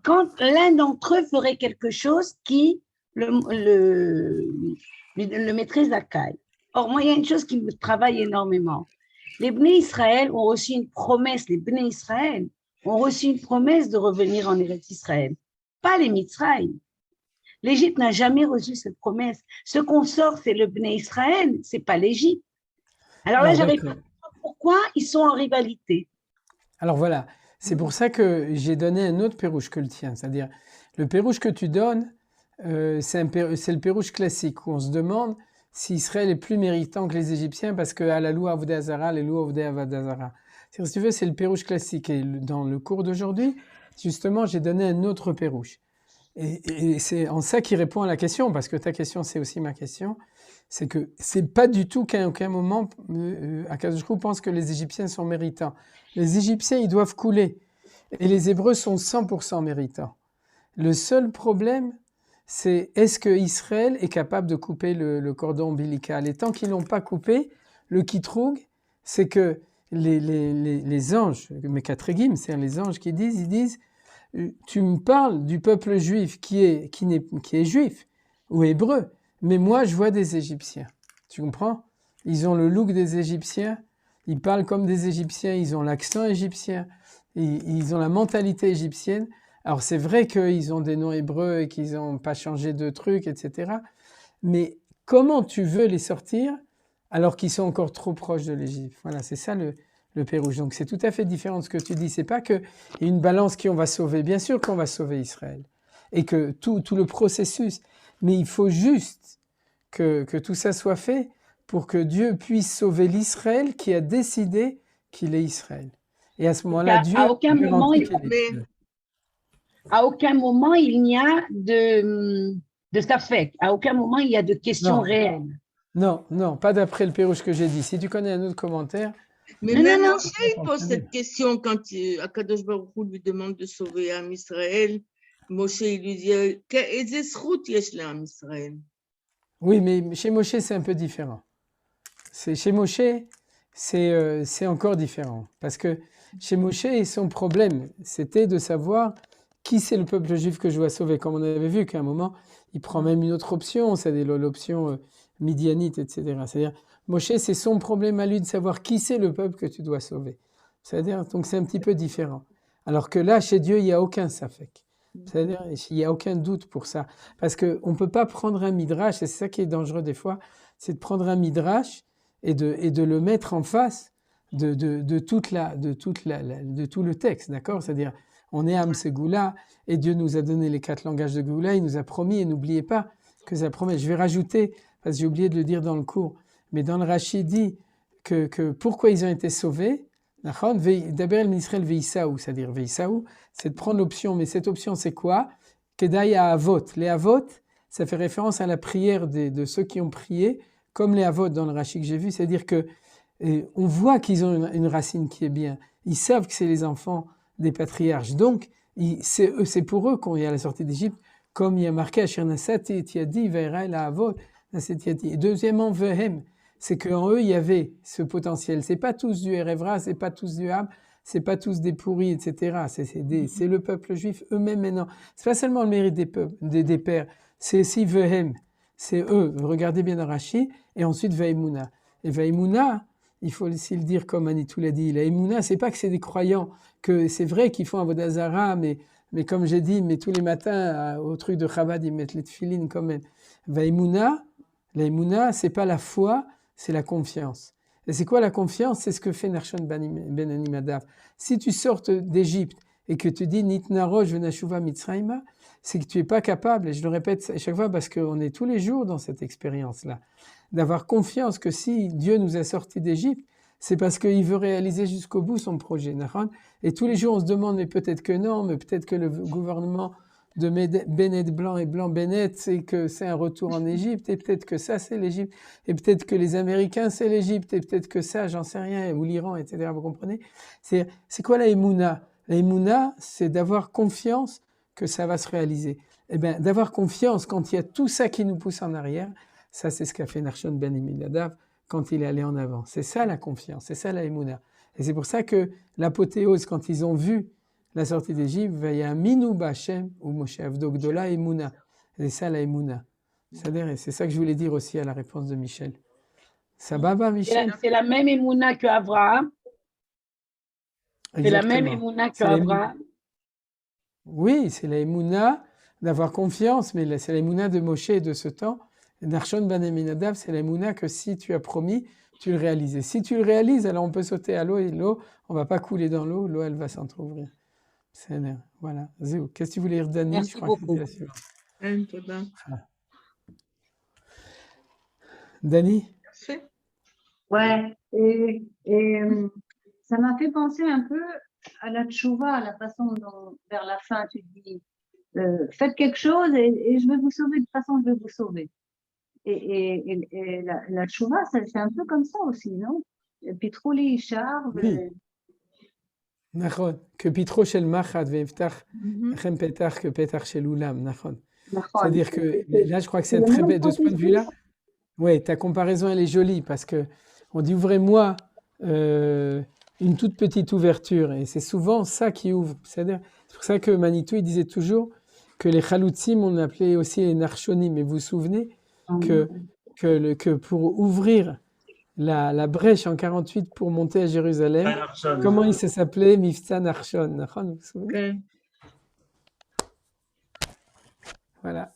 quand l'un d'entre eux ferait quelque chose qui le mettrait Zakai. Or, moi, il y a une chose qui me travaille énormément. Les Bnei Israël ont reçu une promesse, les Bnei Israël ont reçu une promesse de revenir en Eretz Israël, pas les Mitzrayim. L'Égypte n'a jamais reçu cette promesse. Ce qu'on sort, c'est le Bnei Israël, c'est pas l'Égypte. Alors là, j'arrive pas à comprendre pourquoi ils sont en rivalité. Alors voilà, c'est pour ça que j'ai donné un autre pérouche que le tien. C'est-à-dire, le pérouche que tu donnes, c'est le pérouche classique où on se demande si Israël est plus méritant que les Égyptiens parce qu'à la loi Avdei Hazara, les lois Avdei Hazara. Si tu veux, c'est le pérouche classique. Et dans le cours d'aujourd'hui, justement, j'ai donné un autre pérouche. Et c'est en ça qu'il répond à la question, parce que ta question, c'est aussi ma question. C'est que c'est pas du tout qu'à aucun moment, Akadosh Baruch Hu pense que les Égyptiens sont méritants. Les Égyptiens, ils doivent couler. Et les Hébreux sont 100% méritants. Le seul problème, c'est est-ce que Israël est capable de couper le cordon ombilical? Et tant qu'ils l'ont pas coupé, le kitroug, c'est que les anges, Mekatregim, c'est-à-dire les anges qui disent, ils disent, tu me parles du peuple juif qui est juif ou hébreu, mais moi je vois des Égyptiens. Tu comprends? Ils ont le look des Égyptiens, ils parlent comme des Égyptiens, ils ont l'accent égyptien, ils ont la mentalité égyptienne. Alors c'est vrai qu'ils ont des noms hébreux et qu'ils n'ont pas changé de trucs, etc. Mais comment tu veux les sortir alors qu'ils sont encore trop proches de l'Égypte? Voilà, c'est ça le pérouge. Donc c'est tout à fait différent de ce que tu dis. C'est pas qu'il y a une balance qui on va sauver. Bien sûr qu'on va sauver Israël. Et que tout le processus. Mais il faut juste que tout ça soit fait pour que Dieu puisse sauver l'Israël qui a décidé qu'il est Israël. Et à ce moment-là, Dieu à aucun moment, il n'y a de safek. À aucun moment, il y a de questions réelles. Non, pas d'après le pérouge que j'ai dit. Si tu connais un autre commentaire. Mais même Moshe, il pose cette question quand Akadosh Baruch Hu lui demande de sauver Am Israël. Moshe, il lui dit Israël. Oui, mais chez Moshe, c'est un peu différent. Chez Moshe, c'est encore différent. Parce que chez Moshe, son problème, c'était de savoir qui c'est le peuple juif que je dois sauver. Comme on avait vu qu'à un moment, il prend même une autre option, c'est l'option midianite, etc. C'est-à-dire, Moshe, c'est son problème à lui de savoir qui c'est le peuple que tu dois sauver. C'est-à-dire, donc c'est un petit peu différent. Alors que là, chez Dieu, il n'y a aucun safek. C'est-à-dire, il n'y a aucun doute pour ça. Parce qu'on ne peut pas prendre un midrash, et c'est ça qui est dangereux des fois, c'est de prendre un midrash et de le mettre en face de tout le texte, d'accord? C'est-à-dire, on est Am Ségoula, et Dieu nous a donné les 4 langages de Géoula, il nous a promis, et n'oubliez pas que ça promet. Je vais rajouter, parce que j'ai oublié de le dire dans le cours, mais dans le Rashi dit que pourquoi ils ont été sauvés, d'abord el Israël veïsaou, c'est-à-dire veïsaou, c'est de prendre l'option, mais cette option c'est quoi? Kedai à Avot. Les Avot, ça fait référence à la prière de ceux qui ont prié, comme les Avot dans le Rashi que j'ai vu, c'est-à-dire que on voit qu'ils ont une racine qui est bien. Ils savent que c'est les enfants des patriarches. Donc, c'est pour eux qu'il y a la sortie d'Égypte, comme il y a marqué à Shernasati, Tiadi, Ve'era la Avot, et deuxièmement, Vehem, c'est qu'en eux, il y avait ce potentiel. C'est pas tous du Erevra, c'est pas tous du Ham, c'est pas tous des pourris, etc. C'est le peuple juif eux-mêmes maintenant. C'est pas seulement le mérite des pères, c'est aussi Vehem, c'est eux. Regardez bien dans Rashi, et ensuite Vaimuna. Et Vaimuna, il faut aussi le dire comme Manitou l'a dit, la Emouna, c'est pas que c'est des croyants, que c'est vrai qu'ils font Avodah Zara, mais comme j'ai dit, mais tous les matins, au truc de Chabad, ils mettent les tefilines quand même. Vaimuna, la Emouna, c'est pas la foi, c'est la confiance. Et c'est quoi la confiance? C'est ce que fait Nachshon ben Aminadav. Si tu sortes d'Égypte et que tu dis Nitnarosh venashuva mitzrayma, c'est que tu n'es pas capable, et je le répète à chaque fois parce qu'on est tous les jours dans cette expérience-là, d'avoir confiance que si Dieu nous a sortis d'Égypte, c'est parce qu'il veut réaliser jusqu'au bout son projet. Et tous les jours, on se demande, mais peut-être que non, mais peut-être que le gouvernement de Bennett Blanc et Blanc Bennett, c'est que c'est un retour en Égypte, et peut-être que ça, c'est l'Égypte, et peut-être que les Américains, c'est l'Égypte, et peut-être que ça, j'en sais rien, ou l'Iran, etc. Vous comprenez? C'est quoi la Emouna? La Emouna, c'est d'avoir confiance que ça va se réaliser. Eh bien, d'avoir confiance quand il y a tout ça qui nous pousse en arrière, ça, c'est ce qu'a fait Nachshon ben Aminadav quand il est allé en avant. C'est ça la confiance, c'est ça la Emouna. Et c'est pour ça que l'apothéose, quand ils ont vu la sortie d'Égypte, Vayaminu b'Hashem ou Moshe Avdo Gdola Emouna. C'est ça la Emouna. C'est ça que je voulais dire aussi à la réponse de Michel. Ça va, Michel? C'est la même Emouna que Abraham. C'est la même Emouna que Abraham. Oui, c'est la Emouna d'avoir confiance, mais c'est la Emouna de Moshe et de ce temps. Nachshon ben Aminadav, c'est la Emouna que si tu as promis, tu le réalises. Et si tu le réalises, alors on peut sauter à l'eau et l'eau, on ne va pas couler dans l'eau, l'eau elle va s'entrouvrir. Voilà. Zéou. Qu'est-ce que tu voulais dire, Dani? Merci beaucoup. Dani? Ouais, et ça m'a fait penser un peu à la tchouva, à la façon dont, vers la fin, tu dis faites quelque chose et je vais vous sauver, de toute façon, je vais vous sauver. Et la tchouva, c'est un peu comme ça aussi, non? Pitrouli, Ishar. Oui. Nachon. Que Pitro shel Machat ve'Iftach Chem Petach que Petach shel Ulam. Nachon. C'est-à-dire que là, je crois que c'est très bête de ce point de vue-là. Oui, ta comparaison, elle est jolie parce que on dit ouvrez-moi une toute petite ouverture et c'est souvent ça qui ouvre. C'est pour ça que Manitou, il disait toujours que les Chaloutzim, on appelait aussi les Narchonim. Mais vous vous souvenez que pour ouvrir la brèche en 48 pour monter à Jérusalem, comment il s'appelait? Mifta Narshon. Vous vous souvenez? Voilà.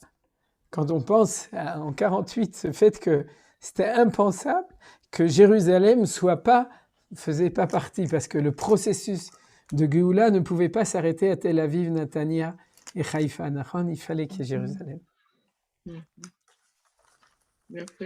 Quand on pense en 48, ce fait que c'était impensable que Jérusalem faisait pas partie, parce que le processus de Géoula ne pouvait pas s'arrêter à Tel Aviv, Netanya et Haïfa. Il fallait qu'il y ait Jérusalem. Merci.